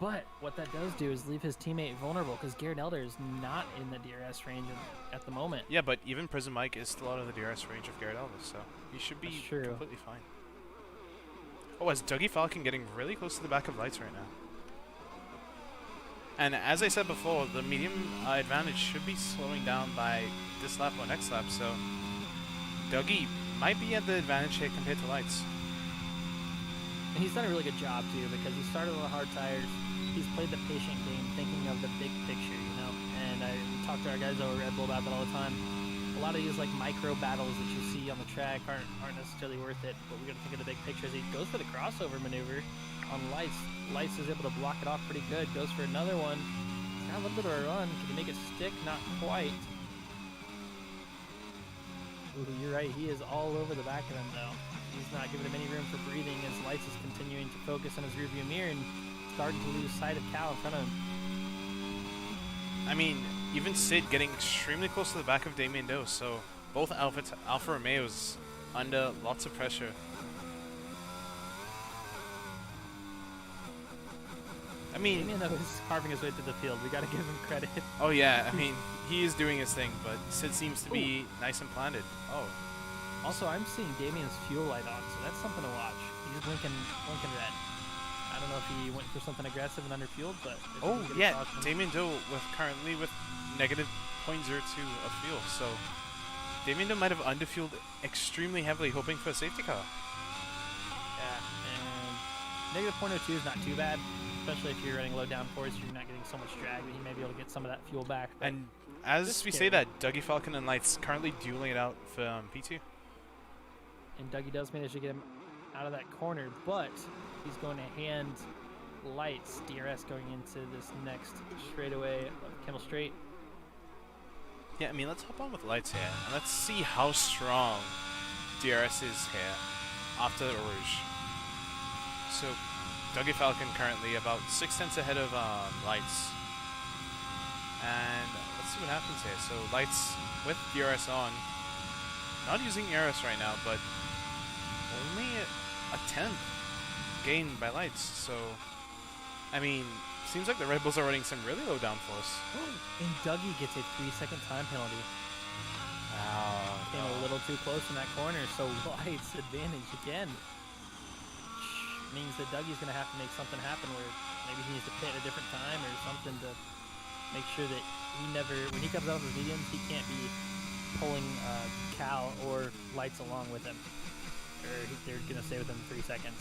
But what that does do is leave his teammate vulnerable because Garrett Elder is not in the DRS range at the moment. Yeah, but even Prison Mike is still out of the DRS range of Garrett Elder, so he should be completely fine. Oh, is Dougie Falcon getting really close to the back of Lights right now? And as I said before, the medium advantage should be slowing down by this lap or next lap, so Dougie might be at the advantage here compared to Lights. And he's done a really good job, too, because he started with hard tires. He's played the patient game, thinking of the big picture, you know? And I talk to our guys over Red Bull about that all the time. A lot of these, like, micro battles that you see on the track aren't necessarily worth it, but we got to think of the big picture. As he goes for the crossover maneuver on Lights. Lights is able to block it off pretty good. Goes for another one. He's got a little bit of a run. Can he make it stick? Not quite. Ooh, you're right. He is all over the back of him, though. He's not giving him any room for breathing as Lights is continuing to focus on his rearview mirror and starting to lose sight of Cal in front of him. I mean, even Sid getting extremely close to the back of Damien Doe, so both Alfa Romeos under lots of pressure. I mean, Damien Doe is carving his way through the field. We got to give him credit. Oh yeah, I mean, he is doing his thing, but Sid seems to be nice and planted. Oh. Also, I'm seeing Damien's fuel light on, so that's something to watch. He's blinking red. I don't know if he went for something aggressive and underfueled, but... Oh, yeah, Damien Doe currently with negative 0.02 of fuel, so Damien Doe might have underfueled extremely heavily, hoping for a safety car. Yeah, and negative 0.02 is not too bad, especially if you're running low downforce, you're not getting so much drag, but he may be able to get some of that fuel back. And as we say that, Dougie Falcon and Lights currently dueling it out for P2. And Dougie does manage to get him out of that corner, but he's going to hand Lights DRS going into this next straightaway of Kimmel Straight. Yeah, I mean, let's hop on with Lights here, and let's see how strong DRS is here after the Rouge. So, Dougie Falcon currently about 6/10 ahead of Lights. And let's see what happens here. So, Lights with DRS on. Not using ERS right now, but only a 10th gained by Lights. So, I mean, seems like the Red Bulls are running some really low downforce. And Dougie gets a 3-second time penalty. Wow. Came a little too close in that corner, so Lights advantage again. Which means that Dougie's going to have to make something happen where maybe he needs to pit at a different time or something to make sure that he never, when he comes out of his mediums, he can't be pulling Cal or Lights along with him. Or they're going to stay within 3 seconds.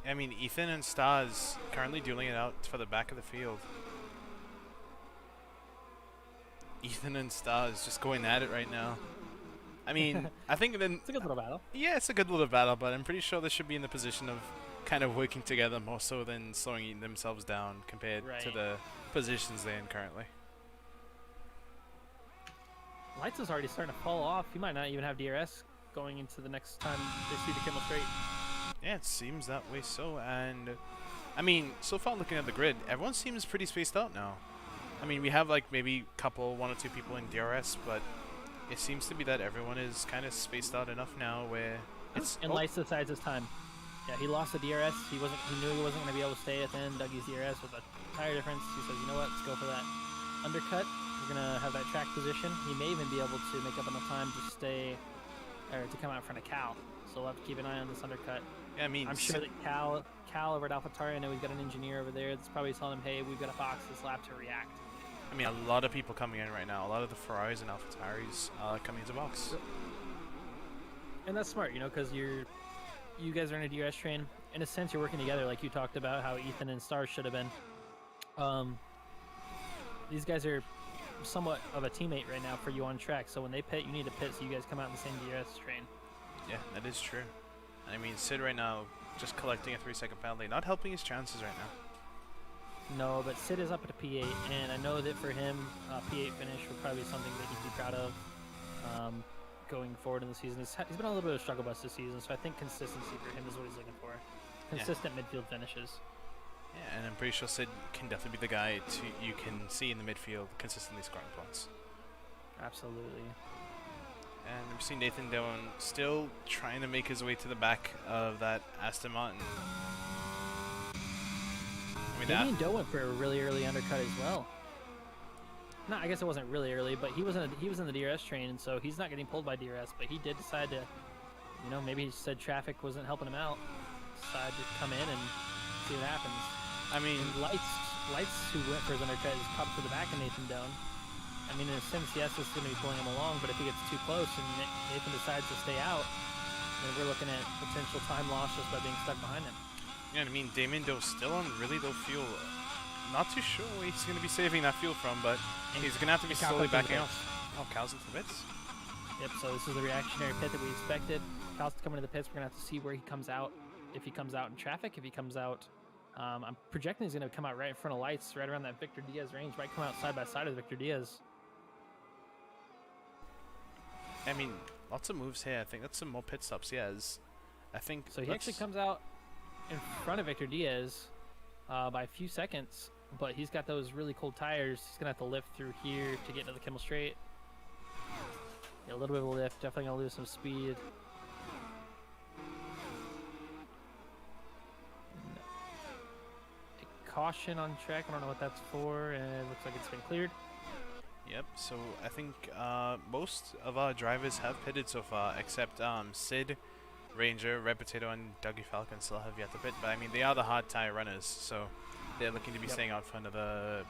I mean, Ethan and Stars currently dueling it out for the back of the field. Ethan and Star is just going at it right now. I mean, I think then, It's a good little battle. yeah, it's a good little battle, but I'm pretty sure they should be in the position of kind of working together more so than slowing themselves down compared to Right. the positions they're in currently. Lights is already starting to fall off. He might not even have DRS going into the next time they see the Kimmel Straight. Yeah, it seems that way so, and I mean, so far looking at the grid, everyone seems pretty spaced out now. I mean, we have like maybe one or two people in DRS, but it seems to be that everyone is kind of spaced out enough now where it's... And Lights decides his time. Yeah, he lost the DRS. He knew he wasn't going to be able to stay within Dougie's DRS with a tire difference. He says, you know what, let's go for that undercut. We're going to have that track position. He may even be able to make up enough time to stay, or to come out in front of Cal. So we'll have to keep an eye on this undercut. Yeah, I mean, I'm sure that Cal over at AlphaTauri, I know we've got an engineer over there that's probably telling him, hey, we've got to box this lap to react. I mean, a lot of people coming in right now. A lot of the Ferraris and AlphaTauris coming into box. And that's smart, you know, because you guys are in a DRS train. In a sense, you're working together, like you talked about how Ethan and Star should have been. These guys are somewhat of a teammate right now for you on track. So when they pit, you need to pit so you guys come out in the same DRS train. Yeah, that is true. I mean, Sid right now just collecting a 3-second penalty, not helping his chances right now. No, but Sid is up at a P8, and I know that for him, P8 finish would probably be something that he'd be proud of going forward in the season. He's been on a little bit of a struggle bus this season, so I think consistency for him is what he's looking for. Consistent midfield finishes. Yeah, and I'm pretty sure Sid can definitely be the guy you can see in the midfield consistently scoring points. Absolutely. And we've seen Nathan Dillon still trying to make his way to the back of that Aston Martin. I mean, Damien Doe went for a really early undercut as well. No, I guess it wasn't really early, but he was in the DRS train, and so he's not getting pulled by DRS. But he did decide to, you know, maybe he said traffic wasn't helping him out. Decided to come in and see what happens. I mean, And Lights, who went for his undercut, is caught to the back of Nathan Doan. I mean, in a sense, yes, this is going to be pulling him along, but if he gets too close and Nathan decides to stay out, then we're looking at potential time loss just by being stuck behind him. yeah, I mean, Damien Doe's still on really low fuel. Not too sure where he's going to be saving that fuel from, but he's going to have to be Cal slowly comes into backing the out. Oh, Cal's into the pits? Yep, so this is the reactionary pit that we expected. Cal's coming to the pits. We're going to have to see where he comes out. If he comes out in traffic, if he comes out... I'm projecting he's going to come out right in front of Lights, right around that Victor Diaz range. Might come out side by side with Victor Diaz. I mean, lots of moves here. I think that's some more pit stops he has. I think... So he actually comes out in front of Victor Diaz by a few seconds, but he's got those really cold tires. He's going to have to lift through here to get into the Kimmel Straight. Yeah, a little bit of a lift. Definitely going to lose some speed. Caution on track. I don't know what that's for, and it looks like it's been cleared. Yep, so I think most of our drivers have pitted so far, except Sid, Ranger, Red Potato, and Dougie Falcon still have yet to pit. But I mean, they are the hard tire runners, so they're looking to be staying out for another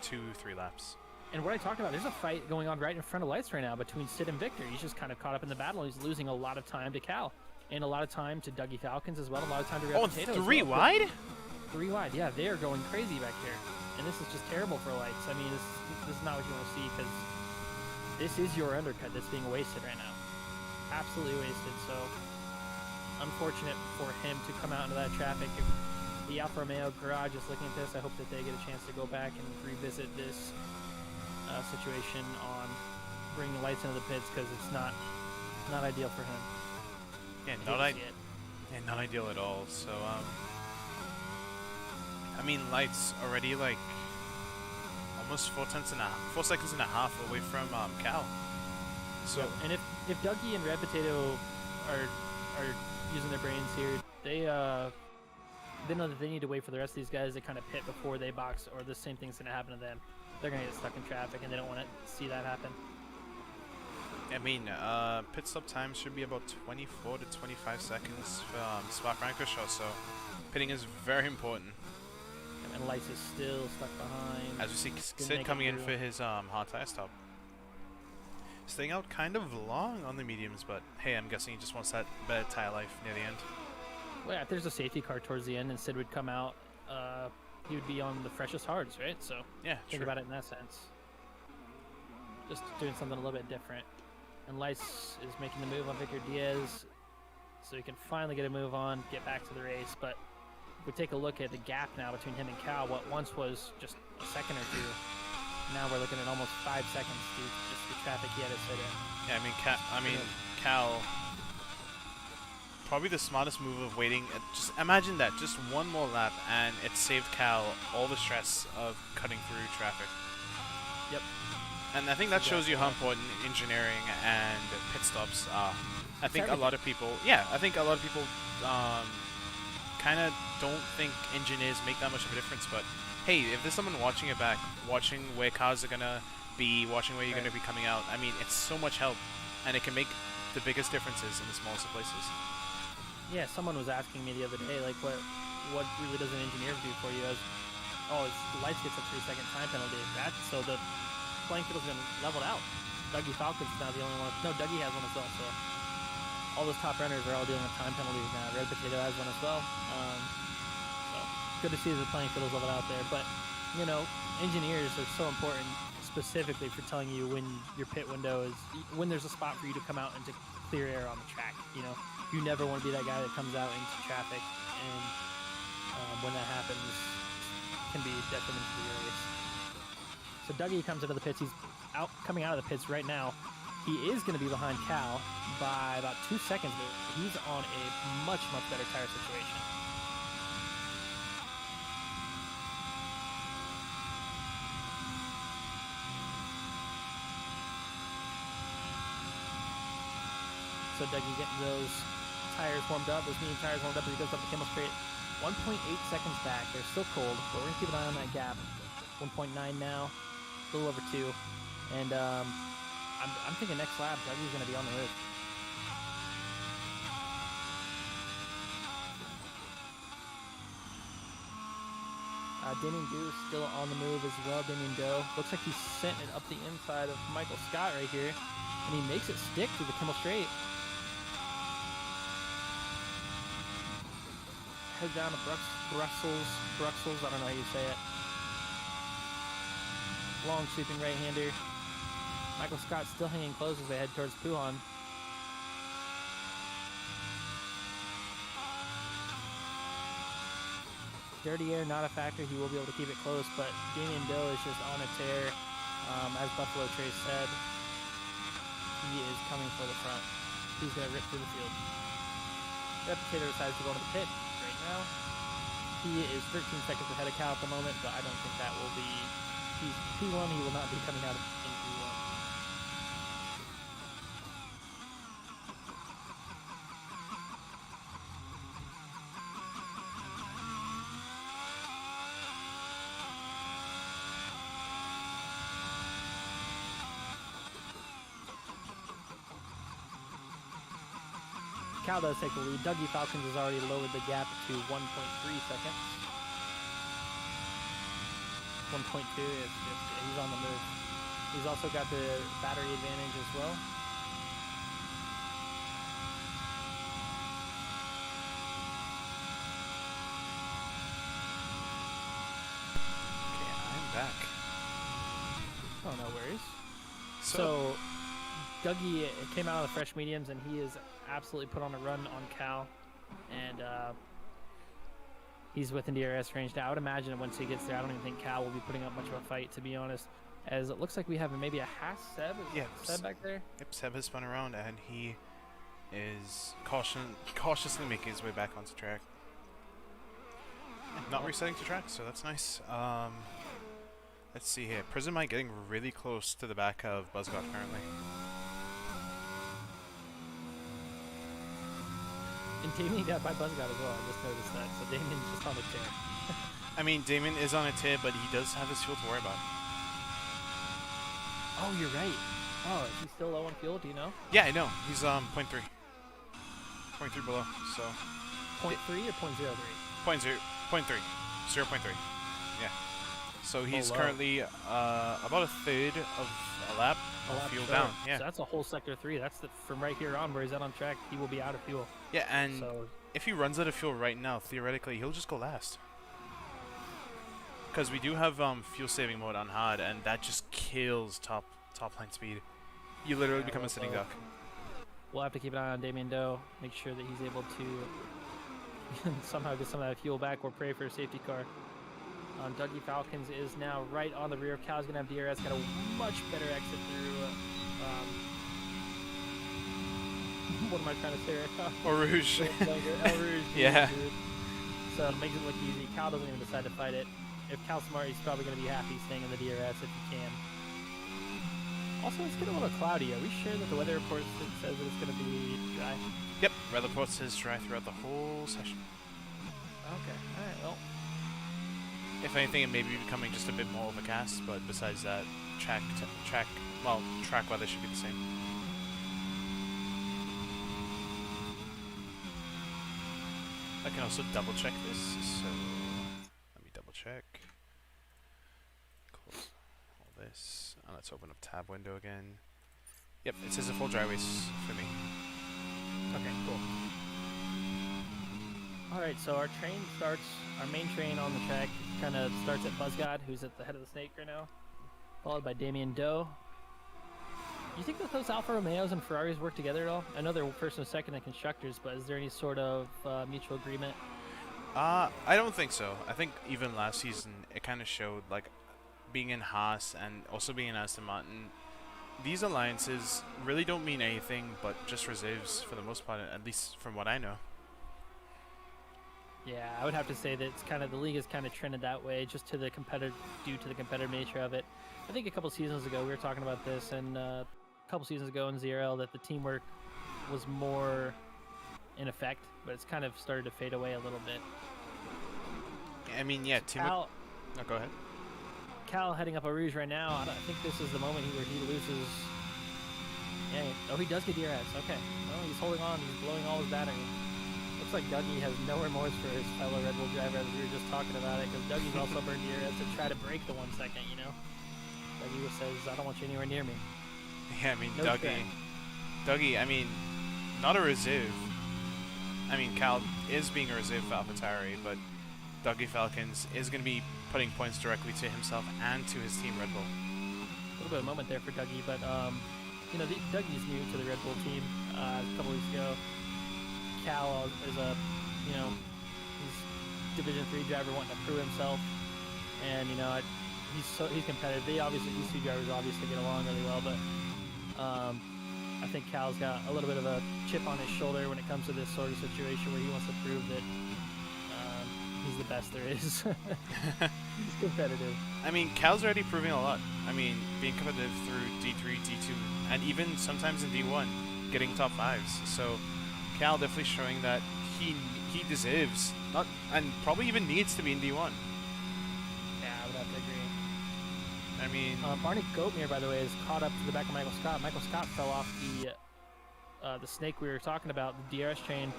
2-3 laps. And what I talked about, there's a fight going on right in front of Lights right now between Sid and Victor. He's just kind of caught up in the battle. He's losing a lot of time to Cal, and a lot of time to Dougie Falcons as well. A lot of time to Red Potato. Oh, 3 wide? 3 wide, yeah, they are going crazy back here. And this is just terrible for Lights. I mean, this is not what you want to see, because this is your undercut that's being wasted right now. Absolutely wasted, so unfortunate for him to come out into that traffic. If the Alfa Romeo garage is looking at this, I hope that they get a chance to go back and revisit this situation on bringing Lights into the pits, because it's not ideal for him. Yeah, not ideal at all. So, I mean, Lights already like almost 4 seconds and a half away from Cal. So, yep. And if Dougie and Red Potato are using their brains here, they know that they need to wait for the rest of these guys to kind of pit before they box, or the same thing's going to happen to them. They're going to get stuck in traffic, and they don't want to see that happen. I mean, pit stop time should be about 24 to 25 seconds for Spa-Francorchamps, so pitting is very important. And Lights is still stuck behind. As we see Sid coming in for his hard tire stop. Staying out kind of long on the mediums, but hey, I'm guessing he just wants that better tire life near the end. Well, yeah, if there's a safety car towards the end and Sid would come out, he would be on the freshest hards, right? So yeah, think about it in that sense. just doing something a little bit different. And Lice is making the move on Victor Diaz, so he can finally get a move on, get back to the race. But if we take a look at the gap now between him and Cal, what once was just a second or two, now we're looking at almost 5 seconds due to just the traffic he had to sit in. Yeah, Cal, probably the smartest move of waiting. Just imagine that, just one more lap, and it saved Cal all the stress of cutting through traffic. Yep. And I think that shows you how important engineering and pit stops are. I think a lot of people, kind of don't think engineers make that much of a difference. But hey, if there's someone watching it back, watching where cars are gonna be, watching where you're gonna be coming out, I mean, it's so much help, and it can make the biggest differences in the smallest of places. Yeah, someone was asking me the other day, like, what really does an engineer do for you? As his lights gets a 3-second time penalty. That so the playing field's been leveled out. Dougie Falcon's now the only one. No, Dougie has one as well. So all those top runners are all dealing with time penalties now. Red Potato has one as well. So good to see the playing field is leveled out there. But you know, engineers are so important, specifically for telling you when your pit window is, when there's a spot for you to come out into clear air on the track. You know, you never want to be that guy that comes out into traffic, and when that happens, can be detrimental to your race. So Dougie comes into the pits. He's coming out of the pits right now. He is going to be behind Cal by about 2 seconds, but he's on a much, much better tire situation. So Dougie getting those tires warmed up, those medium tires warmed up as he goes up the Kimmel Straight. 1.8 seconds back. They're still cold, but we're going to keep an eye on that gap. 1.9 now. A little over 2, and I'm thinking next lap Dougie's going to be on the move. Damien Doe is still on the move as well. Damien Doe looks like he's sent it up the inside of Michael Scott right here, and he makes it stick through the Kimmel Straight. Head down to Bruxelles. I don't know how you say it. Long sweeping right-hander. Michael Scott still hanging close as they head towards Puhan. Dirty air, not a factor. He will be able to keep it close, but Damien Doe is just on a tear. As Buffalo Trace said, he is coming for the front. He's going to rip through the field. Red Potato decides to go into the pit right now. He is 13 seconds ahead of Cal at the moment, but I don't think that will be... He's P1, he will not be coming out in P1. Cal does take the lead. Dougie Falcons has already lowered the gap to 1.3 seconds. 1.2 if he's on the move. He's also got the battery advantage as well. Okay, I'm back. Oh, no worries. So Dougie came out of the fresh mediums, and he is absolutely put on a run on Cal. And he's within DRS range now. I would imagine that once he gets there, I don't even think Cal will be putting up much of a fight, to be honest. As it looks like we have maybe a Haas Seb. Seb back there? Yep, Seb has spun around, and he is cautiously making his way back onto track. Not resetting to track, so that's nice. Let's see here. Prismite getting really close to the back of Buzzgot currently. And Damien got by Buzzgot as well. I just noticed that. So Damien's just on a tear. I mean, Damien is on a tear, but he does have his fuel to worry about. Oh, you're right. Oh, is he still low on fuel? Do you know? Yeah, I know. He's 0.3. 0.3 below, so. 0.3 or 0.03? 0.3. 0.3. Yeah. So he's currently about a third of a lap of fuel down. Yeah. So that's a whole sector 3. That's from right here on where he's out on track. He will be out of fuel. Yeah, and if he runs out of fuel right now, theoretically, he'll just go last. Because we do have fuel saving mode on hard, and that just kills top top line speed. You literally Yeah, become a sitting duck. we'll have to keep an eye on Damien Doe, make sure that he's able to somehow get some of that fuel back or pray for a safety car. Dougie Falcons is now right on the rear. Cal's going to have DRS, got a much better exit through. What am I trying to say right now? Or Rouge. El Rouge. Yeah. Dude. So it makes it look easy. Cal doesn't even decide to fight it. If Cal's smart, he's probably going to be happy staying in the DRS if he can. Also, it's getting a little cloudy. Are we sure that the weather report says that it's going to be dry? Yep, weather report says dry throughout the whole session. Okay, alright, well. If anything, it may be becoming just a bit more overcast, but besides that, track weather should be the same. I can also double check this, so let me double check. Close all this, and let's open up tab window again. Yep, it says a full dry race for me. Okay, cool. Alright, so our train starts, our main train on the track kind of starts at Buzzgod, who's at the head of the snake right now, followed by Damien Doe. Do you think that those Alfa Romeos and Ferraris work together at all? I know they're first and second in constructors, but is there any sort of mutual agreement? I don't think so. I think even last season it kind of showed, like, being in Haas and also being in Aston Martin, these alliances really don't mean anything but just reserves for the most part, at least from what I know. Yeah, I would have to say that it's kind of the league is kind of trended that way, just to the due to the competitive nature of it. I think a couple seasons ago we were talking about this, and a couple seasons ago in ZRL that the teamwork was more in effect, but it's kind of started to fade away a little bit. I mean, yeah, Cal, no, go ahead. Cal heading up a Rouge right now. I think this is the moment where he loses. Yeah, oh, he does get DRS. Okay, well, he's holding on. He's blowing all his battery. Looks like Dougie has no remorse for his fellow Red Bull driver, as we were just talking about it, because Dougie's also burned DRS to try to break the 1 second, you know? Dougie says, I don't want you anywhere near me. Yeah, I mean, No Dougie, I mean, not a reserve. I mean, Cal is being a reserve for AlphaTauri, but Dougie Falcons is going to be putting points directly to himself and to his team Red Bull. A little bit of a moment there for Dougie, but, you know, Dougie's new to the Red Bull team a couple weeks ago. Cal is a, you know, he's Division 3 driver wanting to prove himself, and you know, he's competitive. These two drivers obviously get along really well, but I think Cal's got a little bit of a chip on his shoulder when it comes to this sort of situation where he wants to prove that he's the best there is. He's competitive. I mean, Cal's already proving a lot. I mean, being competitive through D3, D2, and even sometimes in D1, getting top 5s. So Cal definitely showing that he deserves, not and probably even needs to be in D1. Yeah, I would have to agree. I mean, Barney Goatmere, by the way, is caught up to the back of Michael Scott. Michael Scott fell off the snake we were talking about, the DRS chain,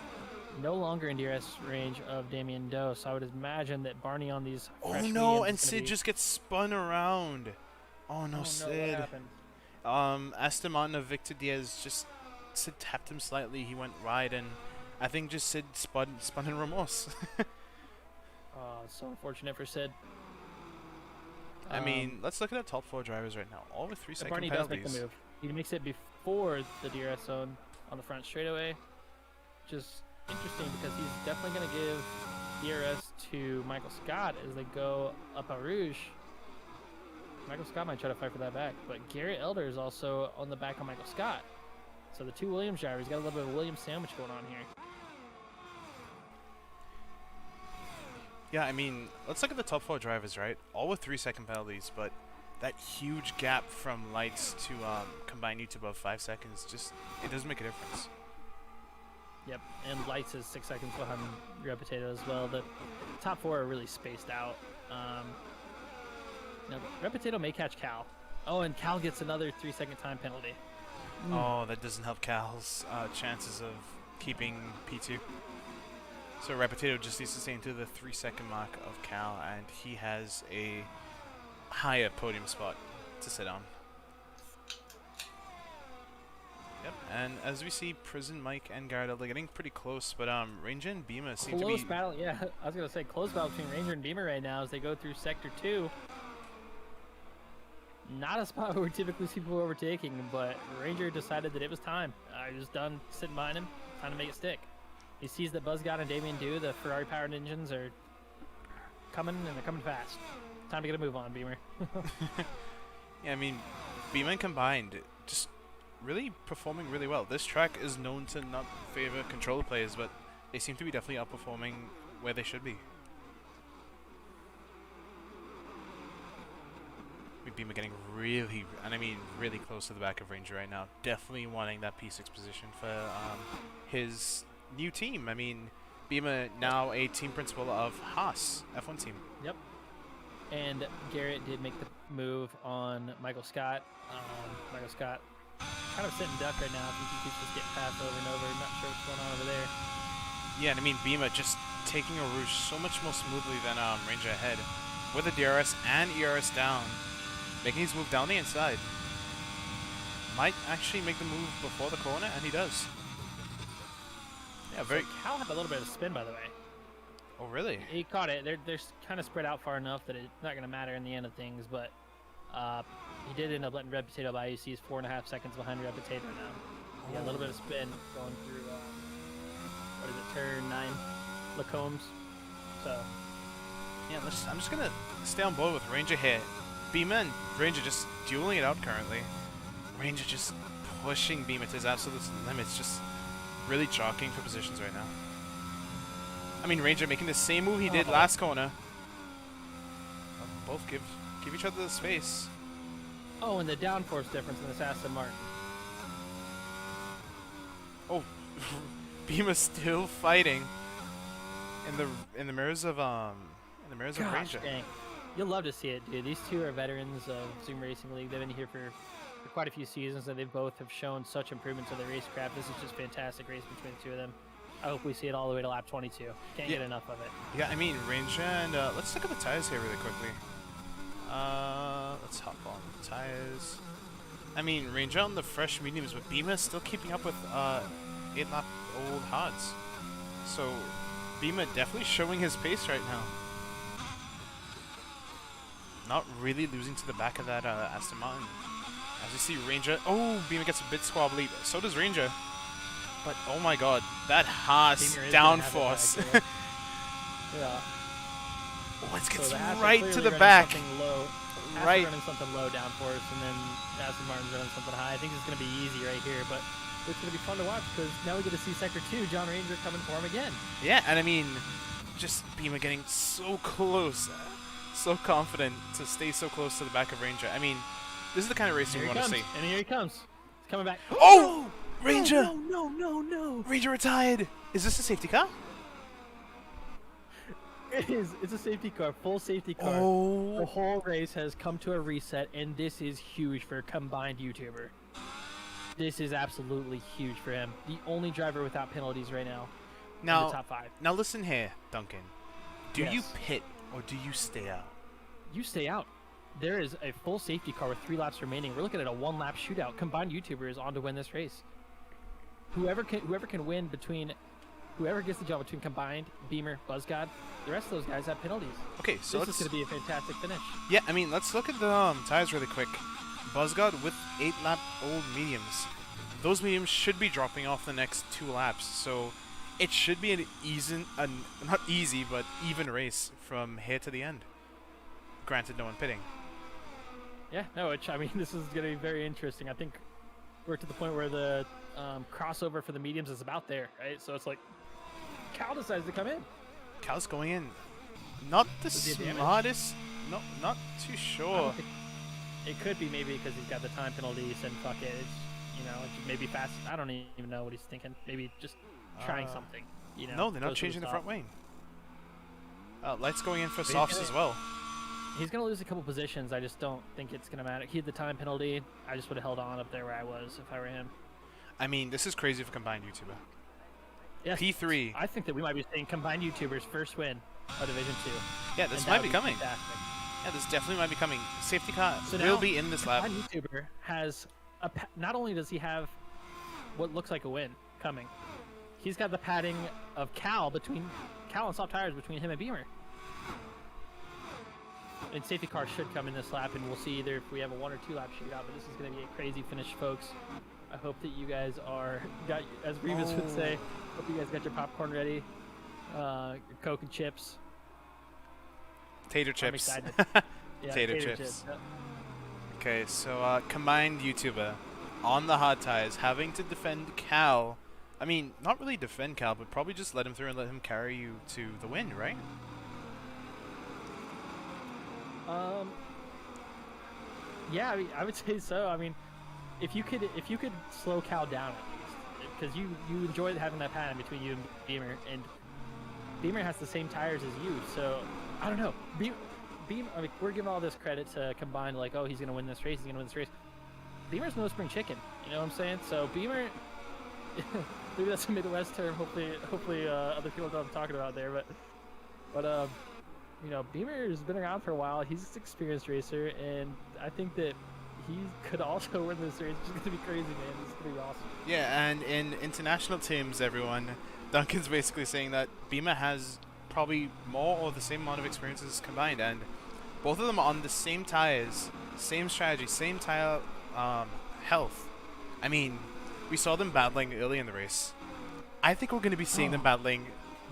no longer in DRS range of Damien Doe. So I would imagine that Barney on these. oh no, and Sid just gets spun around. Oh no, Sid. What happened? Aston Martin of Victor Diaz just. Sid tapped him slightly, he went wide, and I think just Sid spun in remorse. Oh, it's so unfortunate for Sid. I mean, let's look at the top 4 drivers right now, all with 3-second Barney penalties. does make the move. He makes it before the DRS zone on the front straightaway, which is interesting because he's definitely going to give DRS to Michael Scott as they go up a Rouge. Michael Scott might try to fight for that back, but Garrett Elder is also on the back of Michael Scott. So the two Williams drivers got a little bit of a Williams sandwich going on here. Yeah, I mean, let's look at the top 4 drivers, right? All with 3-second penalties, but that huge gap from lights to combine you to above 5 seconds, just, it does make a difference. Yep, and lights is 6 seconds behind Reputato as well. The top 4 are really spaced out. Now, Reputato may catch Cal. Oh, and Cal gets another 3-second time penalty. Oh, that doesn't help Cal's chances of keeping P2. So Reputato just needs to stay into the 3-second mark of Cal, and he has a higher podium spot to sit on. Yep, and as we see, Prison Mike and Garda, they're getting pretty close, but Ranger and Beamer seem to be... Close battle, yeah. I was going to say close battle between Ranger and Beamer right now as they go through Sector 2. Not a spot where we typically see people overtaking, but Ranger decided that it was time. He was done sitting behind him. Time to make it stick. He sees that Buzzgod and Damien Do, the Ferrari-powered engines, are coming, and they're coming fast. Time to get a move on, Beamer. Yeah, I mean, Beamer combined, just really performing really well. This track is known to not favor controller players, but they seem to be definitely outperforming where they should be. With Beamer getting really, and I mean really close to the back of Ranger right now. Definitely wanting that P6 position for his new team. I mean, Beamer now a team principal of Haas F1 team. Yep. And Garrett did make the move on Michael Scott. Michael Scott kind of sitting duck right now. I think he keeps just getting passed over and over. Not sure what's going on over there. Yeah, and I mean Beamer just taking a Rouge so much more smoothly than Ranger ahead. With the DRS and ERS down. Making his move down the inside. Might actually make the move before the corner, and he does. Yeah, very... So Cal had a little bit of spin, by the way. Oh, really? He caught it. They're kind of spread out far enough that it's not going to matter in the end of things, but he did end up letting Red Potato by. You see he's 4.5 seconds behind Red Potato now. Yeah, a little bit of spin going through, what is it, turn 9, Lacombs. So... Yeah, I'm just going to stay on board with Ranger here. Beamer and Ranger just dueling it out currently. Ranger just pushing Beamer to his absolute limits, just really jockeying for positions right now. I mean, Ranger making the same move he did last corner. Both give each other the space. Oh, and the downforce difference in this Aston Martin. Oh, Beamer still fighting in the mirrors of Ranger. Dang. You'll love to see it, dude. These two are veterans of Zoom Racing League. They've been here for quite a few seasons, and they both have shown such improvement to their racecraft. This is just fantastic race between the two of them. I hope we see it all the way to lap 22. Can't get enough of it. Yeah, I mean, Ranger and let's look at the tires here really quickly. Let's hop on the tires. I mean, Ranger on the fresh mediums, but Beamer still keeping up with 8-lap old hards. So Beamer definitely showing his pace right now. Not really losing to the back of that Aston Martin. As you see, Ranger... Oh, Beamer gets a bit squabbly. So does Ranger. But, oh my god, that Haas downforce. Yeah. Oh, it gets so right to the back. Low. Right. Running something low downforce, and then Aston Martin's running something high. I think it's going to be easy right here, but it's going to be fun to watch because now we get to see Sector 2, John Ranger coming for him again. Yeah, and I mean, just Beamer getting so close. So confident to stay so close to the back of Ranger. I mean, this is the kind of racing you want to see. And here he comes. He's coming back. Oh! Ranger! No. Ranger retired! Is this a safety car? It is. It's a safety car. Full safety car. Oh. The whole race has come to a reset, and this is huge for a combined YouTuber. This is absolutely huge for him. The only driver without penalties right now in the top 5. Now listen here, Duncan. Do Yes. you pit or do you stay out? You stay out. There is a full safety car with 3 laps remaining. We're looking at a 1-lap shootout. Combined YouTuber is on to win this race. Whoever can win between, whoever gets the job between combined, Beamer, Buzzgod, the rest of those guys have penalties. Okay, so this is going to be a fantastic finish. Yeah, I mean, let's look at the tires really quick. Buzzgod with 8-lap old mediums. Those mediums should be dropping off the next 2 laps, so it should be an not easy, but even race from here to the end. Granted, no one pitting. Yeah, no, I mean, this is going to be very interesting. I think we're to the point where the crossover for the mediums is about there, right? So it's like Cal decides to come in. Cal's going in. Not the smartest. No, not too sure. It could be maybe because he's got the time penalties and fuck it. It's, maybe fast. I don't even know what he's thinking. Maybe just trying something. No, they're not changing the front wing. Lights going in for softs as well. He's going to lose a couple positions. I just don't think it's going to matter. He had the time penalty. I just would have held on up there where I was if I were him. I mean, this is crazy for combined YouTuber. Yes, P3. I think that we might be seeing combined YouTubers first win of Division 2. Yeah, this might be coming. Fantastic. Yeah, this definitely might be coming. Safety car So will be in this lap. Combined YouTuber has not only does he have what looks like a win coming, he's got the padding of Cal and soft tires between him and Beamer. And safety car should come in this lap, and we'll see either if we have a 1 or 2 lap shootout. But this is going to be a crazy finish, folks. I hope that you guys as Revis would say, hope you guys got your popcorn ready, your Coke and chips. Tater chips. I'm excited. Yeah, tater chips. Yep. Okay, so combined YouTuber on the hard tires having to defend Cal. I mean, not really defend Cal, but probably just let him through and let him carry you to the win, right? Yeah, I mean, I would say so. I mean, if you could slow Cal down at least, because you enjoyed having that pattern between you and Beamer, and Beamer has the same tires as you, so I don't know. Beamer, I mean, we're giving all this credit to Combined, like, oh, he's gonna win this race, he's gonna win this race. Beamer's no spring chicken, you know what I'm saying? So Beamer, maybe that's a Midwest term. Hopefully, other people know what I'm talking about there, but you know, Beamer has been around for a while. He's an experienced racer, and I think that he could also win this race. It's gonna be crazy, man. It's gonna be awesome. Yeah, and in international teams, everyone, Duncan's basically saying that Beamer has probably more or the same amount of experiences combined, and both of them are on the same tires, same strategy, same tire health. I mean, we saw them battling early in the race. I think we're going to be seeing them battling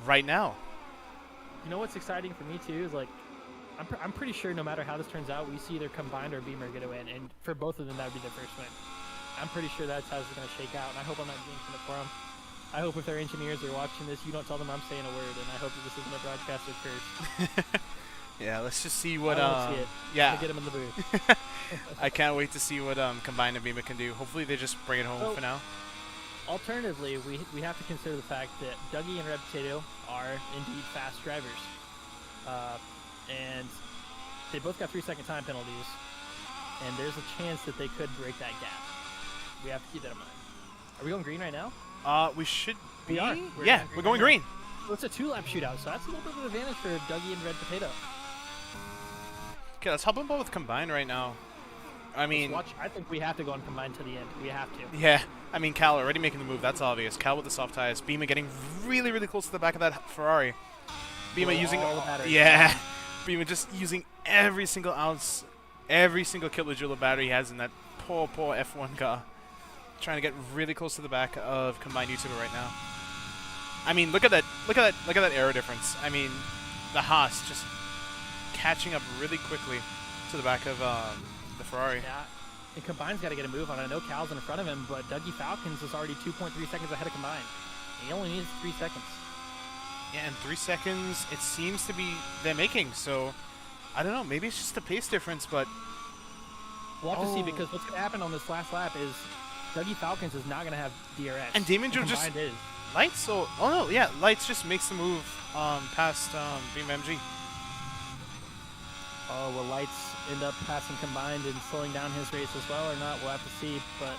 right now. You know what's exciting for me too is, like, I'm pretty sure no matter how this turns out, we see either Combined or Beamer get a win, and for both of them that would be their first win. I'm pretty sure that's how it's going to shake out, and I hope I'm not jinxing it for them. I hope if their engineers are watching this, you don't tell them I'm saying a word, and I hope that this isn't a broadcaster curse. Yeah, let's just see what. I see it. Yeah, get them in the booth. I can't wait to see what Combined and Beamer can do. Hopefully, they just bring it home for now. Alternatively, we have to consider the fact that Dougie and Red Potato are indeed fast drivers, and they both got 3-second time penalties, and there's a chance that they could break that gap. We have to keep that in mind. Are we going green right now? We should be. We are. We're going green. Well, it's a 2-lap shootout, so that's a little bit of an advantage for Dougie and Red Potato. Okay, let's hop on both with Combined right now. I mean, I think we have to go on Combined to the end. We have to. Yeah, I mean, Cal already making the move. That's obvious. Cal with the soft tires. Beamer getting really, really close to the back of that Ferrari. Beamer using all the batteries. Yeah, Beamer just using every single ounce, every single kilojoule of battery he has in that poor F1 car. Trying to get really close to the back of Combined YouTuber right now. I mean, look at that aero difference. I mean, the Haas just catching up really quickly to the back of the Ferrari. Yeah, and Combined's got to get a move on it. I know Cal's in front of him, but Dougie Falcons is already 2.3 seconds ahead of Combined. He only needs 3 seconds. Yeah, and 3 seconds it seems to be they're making. So I don't know. Maybe it's just a pace difference, but we'll have to see, because what's going to happen on this last lap is Dougie Falcons is not going to have DRS. And Damon Joe just is. Lights. So no, yeah, Lights just makes the move past BMG. Oh, will Lights end up passing Combined and slowing down his race as well or not? We'll have to see. But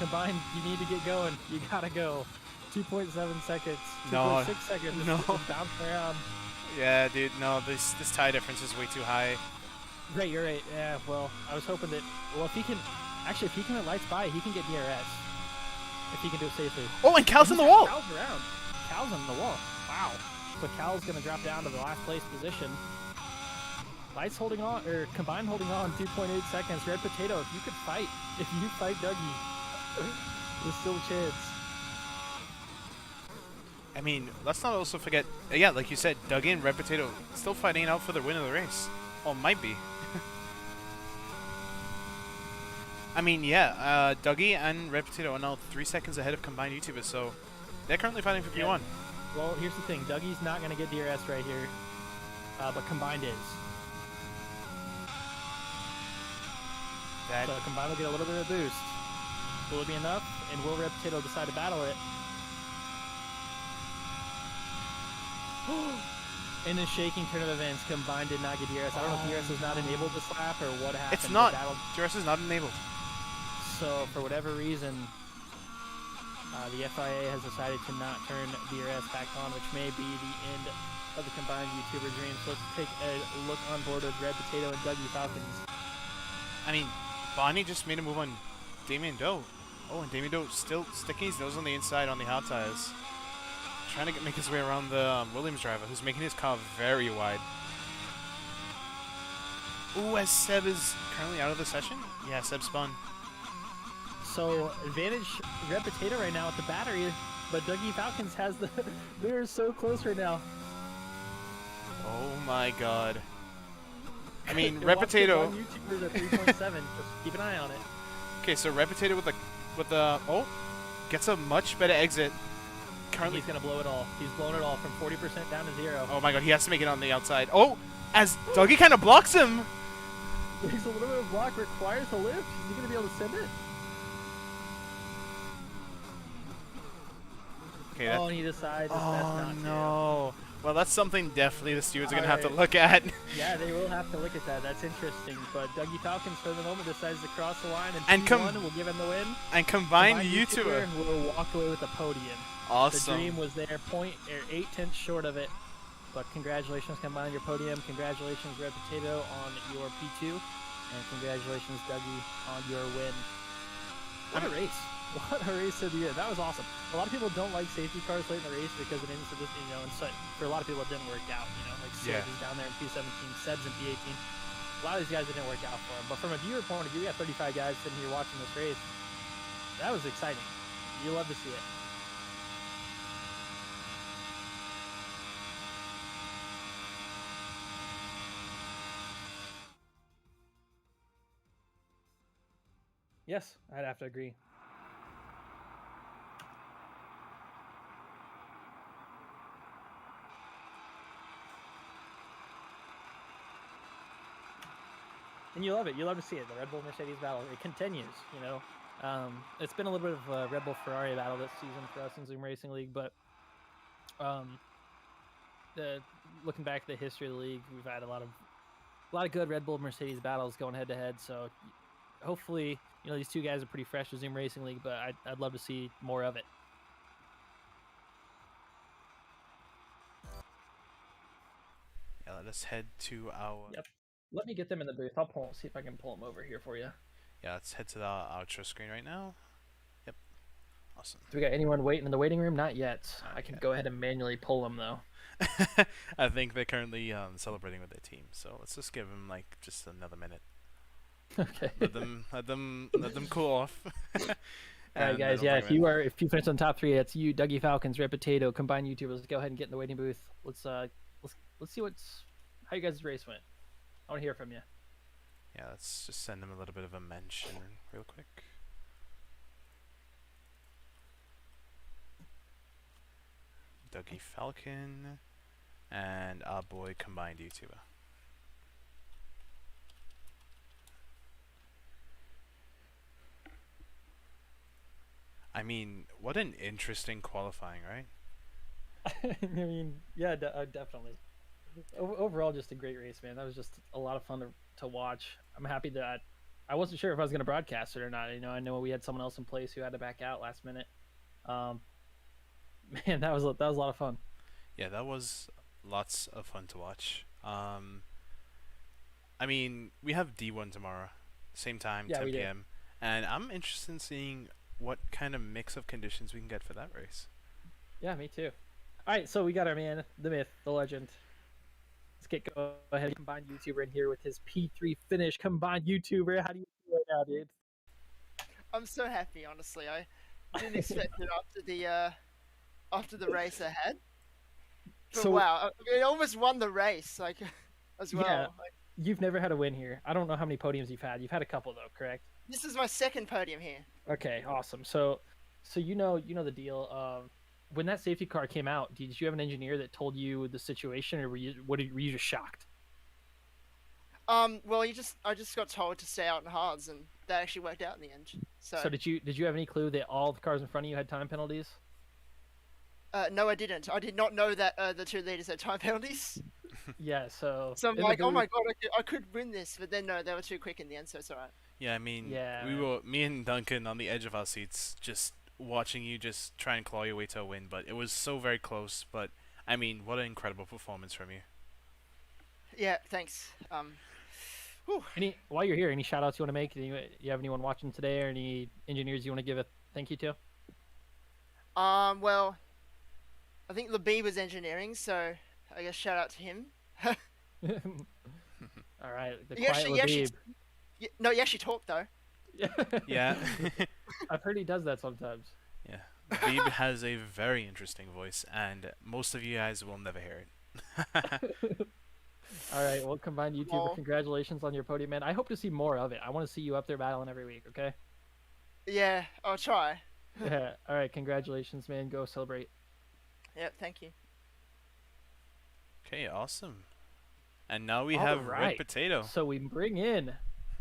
Combined, you need to get going. You gotta go. 2.7 seconds. 2.6 seconds. No. Bounce around. Yeah, dude. No, this tie difference is way too high. Right, you're right. Yeah. Well, I was hoping that. Well, if he can let Lights by, he can get DRS. If he can do it safely. Oh, and Cal's in the wall. Cal's around. Cal's on the wall. Wow. So Cal's gonna drop down to the last place position. Lights holding on, or Combined holding on, 2.8 seconds. Red Potato, if you fight Dougie, there's still a chance. I mean, let's not also forget, yeah, like you said, Dougie and Red Potato still fighting it out for the win of the race. Oh, might be. I mean, yeah, Dougie and Red Potato are now 3 seconds ahead of Combined YouTubers, so they're currently fighting for P1. Yeah. Well, here's the thing. Dougie's not going to get DRS right here, but Combined is. So Combined will get a little bit of a boost. Will it be enough? And will Red Potato decide to battle it? In the shaking turn of events, Combined did not get DRS. I don't know if DRS is not enabled this lap or what happened. It's not. DRS is not enabled. So, for whatever reason, the FIA has decided to not turn DRS back on, which may be the end of the Combined YouTuber dream. So let's take a look on board with Red Potato and Dougie Falcons. I mean, Bonnie just made a move on Damien Doe. Oh, and Damien Doe still sticking his nose on the inside on the hard tires. Trying to make his way around the Williams driver, who's making his car very wide. Ooh, as Seb is currently out of the session? Yeah, Seb spun. So advantage Red Potato right now with the battery, but Dougie Falcons has the. They're so close right now. Oh my god. I mean, Watch this Repetato. on YouTube. There's a 3.7. Just keep an eye on it. Okay, so Repetato with the gets a much better exit. And Currently, he's gonna blow it all. He's blown it all from 40% down to 0. oh my god, he has to make it on the outside. Oh, as Dougie kind of blocks him. There's a little bit of block requires a lift. Is he gonna be able to send it? Okay, Oh, and he decides it's best oh not no. Well, that's something definitely the stewards are gonna have to Alright. look at. to. Yeah, they will have to look at that. That's interesting. But Dougie Falcons for the moment decides to cross the line, And and come- P1 will give him the win. And combined YouTuber YouTuber. will walk away with the podium. Awesome. The dream was there, 8/10 short of it. But congratulations, combined your podium. Congratulations, Red Potato, on your P2. And congratulations, Dougie, on your win. What a race. What a race of the year. That was awesome. A lot of people don't like safety cars late in the race because it ends up, and so for a lot of people it didn't work out, like Sid Yeah. is down there in P17, Seb's in P18. A lot of these guys didn't work out for them. But from a viewer point of view, we got 35 guys sitting here watching this race. That was exciting. You love to see it. Yes, I'd have to agree. And you love it. You love to see it. The Red Bull Mercedes battle. It continues, It's been a little bit of a Red Bull Ferrari battle this season for us in Zoom Racing League, but looking back at the history of the league, we've had a lot of good Red Bull Mercedes battles going head to head. So hopefully, these two guys are pretty fresh to Zoom Racing League, but I'd love to see more of it. Yeah, let us head to our. Yep. Let me get them in the booth. I'll see if I can pull them over here for you. Yeah, let's head to the outro screen right now. Yep. Awesome. Do we got anyone waiting in the waiting room? Not yet. Not I can yet. go ahead and manually pull them though. I think they're currently celebrating with their team, so let's just give them just another minute. Okay. Let them cool off. All right, guys. Yeah, if you finish on top 3, it's you, Dougie Falcons, Red Potato, combined YouTubers. Go ahead and get in the waiting booth. Let's see how you guys' race went. I want to hear from you. Yeah, let's just send them a little bit of a mention real quick. Dougie Falcon and our boy combined YouTuber. I mean, what an interesting qualifying, right? I mean, yeah, definitely. Overall, just a great race, man. That was just a lot of fun to watch. I'm happy that I wasn't sure if I was going to broadcast it or not. I know we had someone else in place who had to back out last minute. Man, that was a lot of fun. Yeah, that was lots of fun to watch. I mean, we have D1 tomorrow, same time, Yeah, 10 we do. p.m. And I'm interested in seeing what kind of mix of conditions we can get for that race. Yeah, me too. All right, so we got our man, the myth, the legend. Let's go ahead. Combined YouTuber in here with his P3 finish. Combined YouTuber, how do you feel right now, dude? I'm so happy, honestly. I didn't expect it after the race I had. But So- wow, I mean, I almost won the race, as well. Yeah. You've never had a win here. I don't know how many podiums you've had. You've had a couple though, correct? This is my second podium here. Okay, awesome. So you know the deal. When that safety car came out, did you have an engineer that told you the situation, or were you just shocked? Well, I just got told to stay out in hards, and that actually worked out in the end. So did you have any clue that all the cars in front of you had time penalties? No, I didn't. I did not know that the 2 leaders had time penalties. Yeah. So So I'm in the like, oh booth- my god, I could win this, but then no, they were too quick in the end, so it's alright. Yeah, I mean, Yeah, we man. were me and Duncan on the edge of our seats, just watching you just try and claw your way to a win. But it was so very close. But I mean, what an incredible performance from you. Yeah, thanks. While you're here, any shout outs you want to make? Do you have anyone watching today, or any engineers you want to give a thank you to? Well, I think LeB was engineering, so I guess shout out to him. All All right, the He quiet actually, he actually, Labib. no, he actually talked though. Yeah. I've heard he does that sometimes. Yeah. Veeb has a very interesting voice, and most of you guys will never hear it. All right, well, combined YouTuber, Well, congratulations on your podium, man. I hope to see more of it. I want to see you up there battling every week. Okay. yeah, I'll try. Yeah. All right, congratulations, man. Go celebrate. Yep, thank you. Okay, awesome. And now we All have Red right. Potato. So we bring in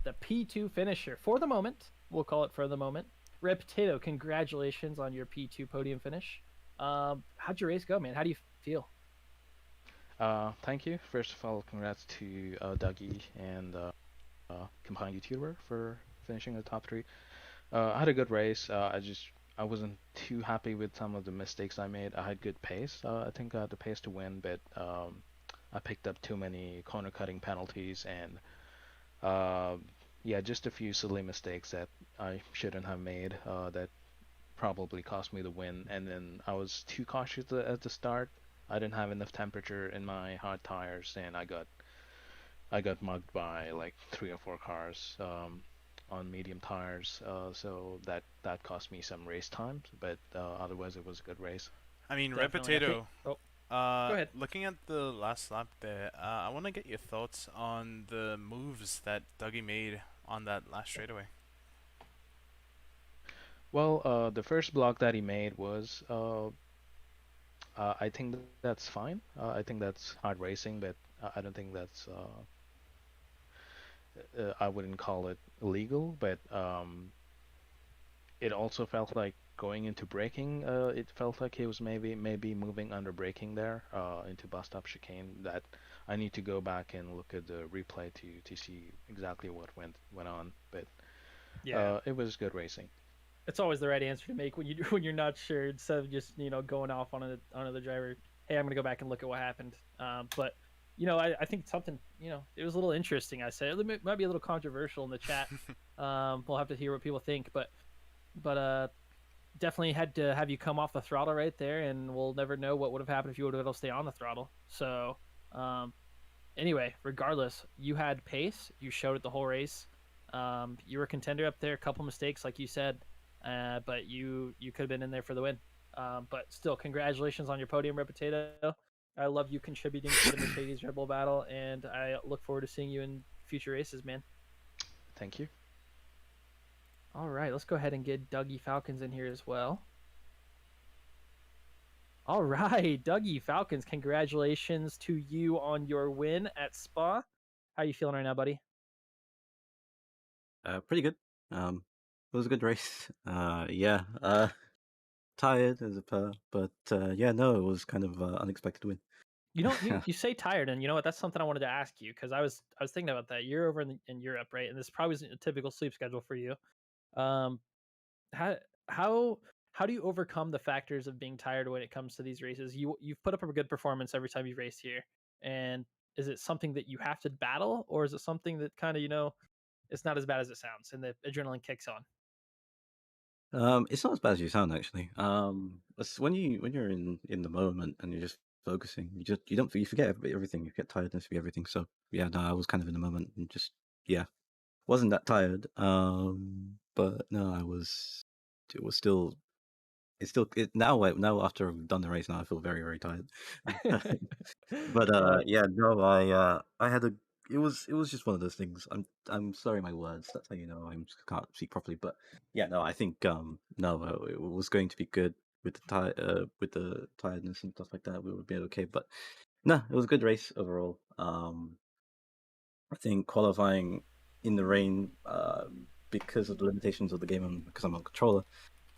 the P2 finisher for the moment. We'll call it for the moment. Red Potato, congratulations on your P2 podium finish. How'd your race go, man? How do you feel? Thank you. First of all, congrats to Dougie and Combined YouTuber for finishing in the top three. I had a good race. I wasn't too happy with some of the mistakes I made. I had good pace. I think I had the pace to win, but I picked up too many corner cutting penalties and uh, yeah, just a few silly mistakes that I shouldn't have made. That probably cost me the win. And then I was too cautious at the start. I didn't have enough temperature in my hard tires, and I got mugged by like 3 or 4 cars on medium tires. So that cost me some race time, but otherwise it was a good race. I mean, Red Definitely. I think. Potato. Oh, go ahead. Looking at the last lap there, I want to get your thoughts on the moves that Dougie made on that last straightaway. Well, the first block that he made was I think that's fine. I think that's hard racing, but I don't think that's I wouldn't call it illegal, but it also felt like going into braking. It felt like he was maybe moving under braking there into bus stop chicane. That I need to go back and look at the replay to see exactly what went on. But Yeah. it was good racing. It's always the right answer to make when you when you're not sure, instead of just going off on another driver. Hey, I'm gonna go back and look at what happened. But I think something it was a little interesting. I said it might be a little controversial in the chat. We'll have to hear what people think, but definitely had to have you come off the throttle right there, and we'll never know what would have happened if you would have been able to stay on the throttle. So um, anyway, regardless, you had pace. You showed it the whole race. You were a contender up there. A couple mistakes, like you said, but you could have been in there for the win. But still, congratulations on your podium, Red Potato. I love you contributing to the Mercedes Red Bull battle, and I look forward to seeing you in future races, man. Thank you. All right, let's go ahead and get Dougie Falcons in here as well. All right, Dougie Falcons, congratulations to you on your win at Spa. How you feeling right now, buddy? Pretty good. It was a good race. Yeah. Tired as a per, but yeah, no, it was kind of unexpected win. You say tired, and you know what? That's something I wanted to ask you, because I was thinking about that. You're over in Europe, right? And this probably isn't a typical sleep schedule for you. Um, how how how do you overcome the factors of being tired when it comes to these races? You've put up a good performance every time you've raced here, and is it something that you have to battle, or is it something that kind of it's not as bad as it sounds, and the adrenaline kicks on? It's not as bad as you sound actually. It's when you're in the moment and you're just focusing, you forget everything. You get tiredness, you forget everything. So yeah, no, I was kind of in the moment and just yeah, wasn't that tired. But no, I was. It was still. It's still now after I've done the race now I feel very very tired. But uh, yeah, no, I had a it was just one of those things. I'm sorry my words. That's how you know I can't speak properly. But yeah, no, I think no, it was going to be good with the tiredness and stuff like that. We would be okay. But no, it was a good race overall. I think qualifying in the rain because of the limitations of the game and because I'm on controller,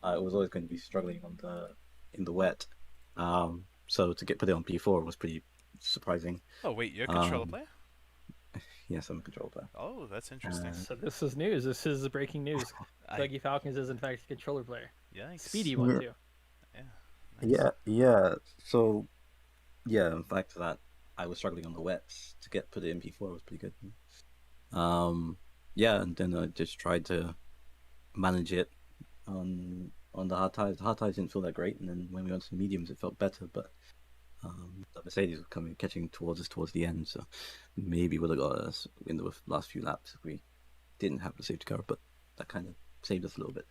I was always going to be struggling on the in the wet. So to get put it on P4 was pretty surprising. Oh wait, you're a controller Um, player? yes, I'm a control player. Oh, that's interesting. so this is news. This is the breaking news. I Dougie Falcons is in fact a controller player. Yikes. Speedy one Yeah, too. Yeah, nice. yeah. So yeah, in fact, that I was struggling on the wets to get put it in P4 was pretty good. Um, yeah, and then I just tried to manage it on the hard tires. The hard tires didn't feel that great, and then when we went to the mediums, it felt better. But The Mercedes were coming catching towards us towards the end, so maybe would have got us in the last few laps if we didn't have the safety car, but that kind of saved us a little bit.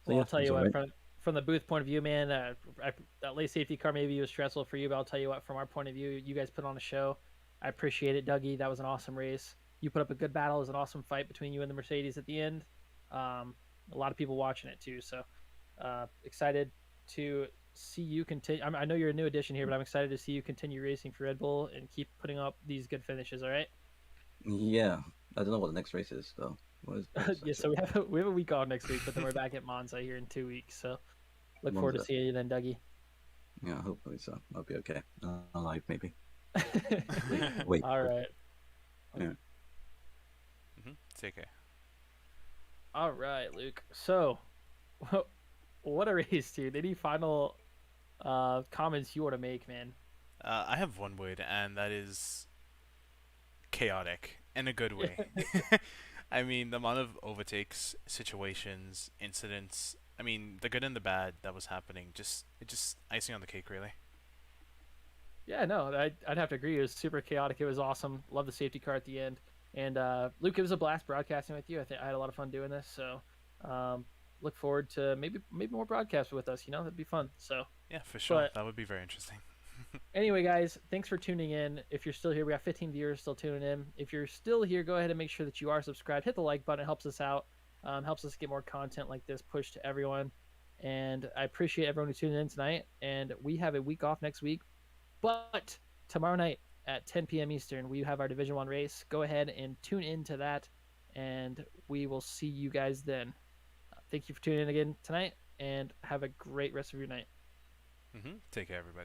So Well, yeah, I'll it tell was you all what, right. from the booth point of view, man, that late safety car maybe was stressful for you, but I'll tell you what, from our point of view, you guys put on a show. I appreciate it, Dougie. That was an awesome race. You put up a good battle. It was an awesome fight between you and the Mercedes at the end. A lot of people watching it too, so excited to see you continue. I know you're a new addition here, but I'm excited to see you continue racing for Red Bull and keep putting up these good finishes. All right. Yeah, I don't know what the next race is though. What is Yeah. actually So we have a week off next week, but then we're back at Monza here in 2 weeks. So look forward to Monza? seeing you then, Dougie. Yeah, hopefully so. I'll be okay. Alive maybe. Wait. All right. Yeah. Take care. All right, Luke. So, what a race, dude. Any final comments you want to make, man? I have one word, and that is chaotic in a good way. I mean, the amount of overtakes, situations, incidents. I mean, the good and the bad that was happening. Just icing on the cake, really. Yeah, no, I'd have to agree. It was super chaotic. It was awesome. Love the safety car at the end. And Luke, it was a blast broadcasting with you. I think I had a lot of fun doing this. So, look forward to maybe more broadcasts with us. You know, that'd be fun. So, Yeah, for sure. but That would be very interesting. anyway, guys, thanks for tuning in. If you're still here, we got 15 viewers still tuning in. If you're still here, go ahead and make sure that you are subscribed. Hit the like button. It helps us out. Helps us get more content like this pushed to everyone. And I appreciate everyone who tuned in tonight. And we have a week off next week. But tomorrow night at 10 p.m. Eastern, we have our Division 1 race. Go ahead and tune in to that, and we will see you guys then. Thank you for tuning in again tonight, and have a great rest of your night. Take care, everybody.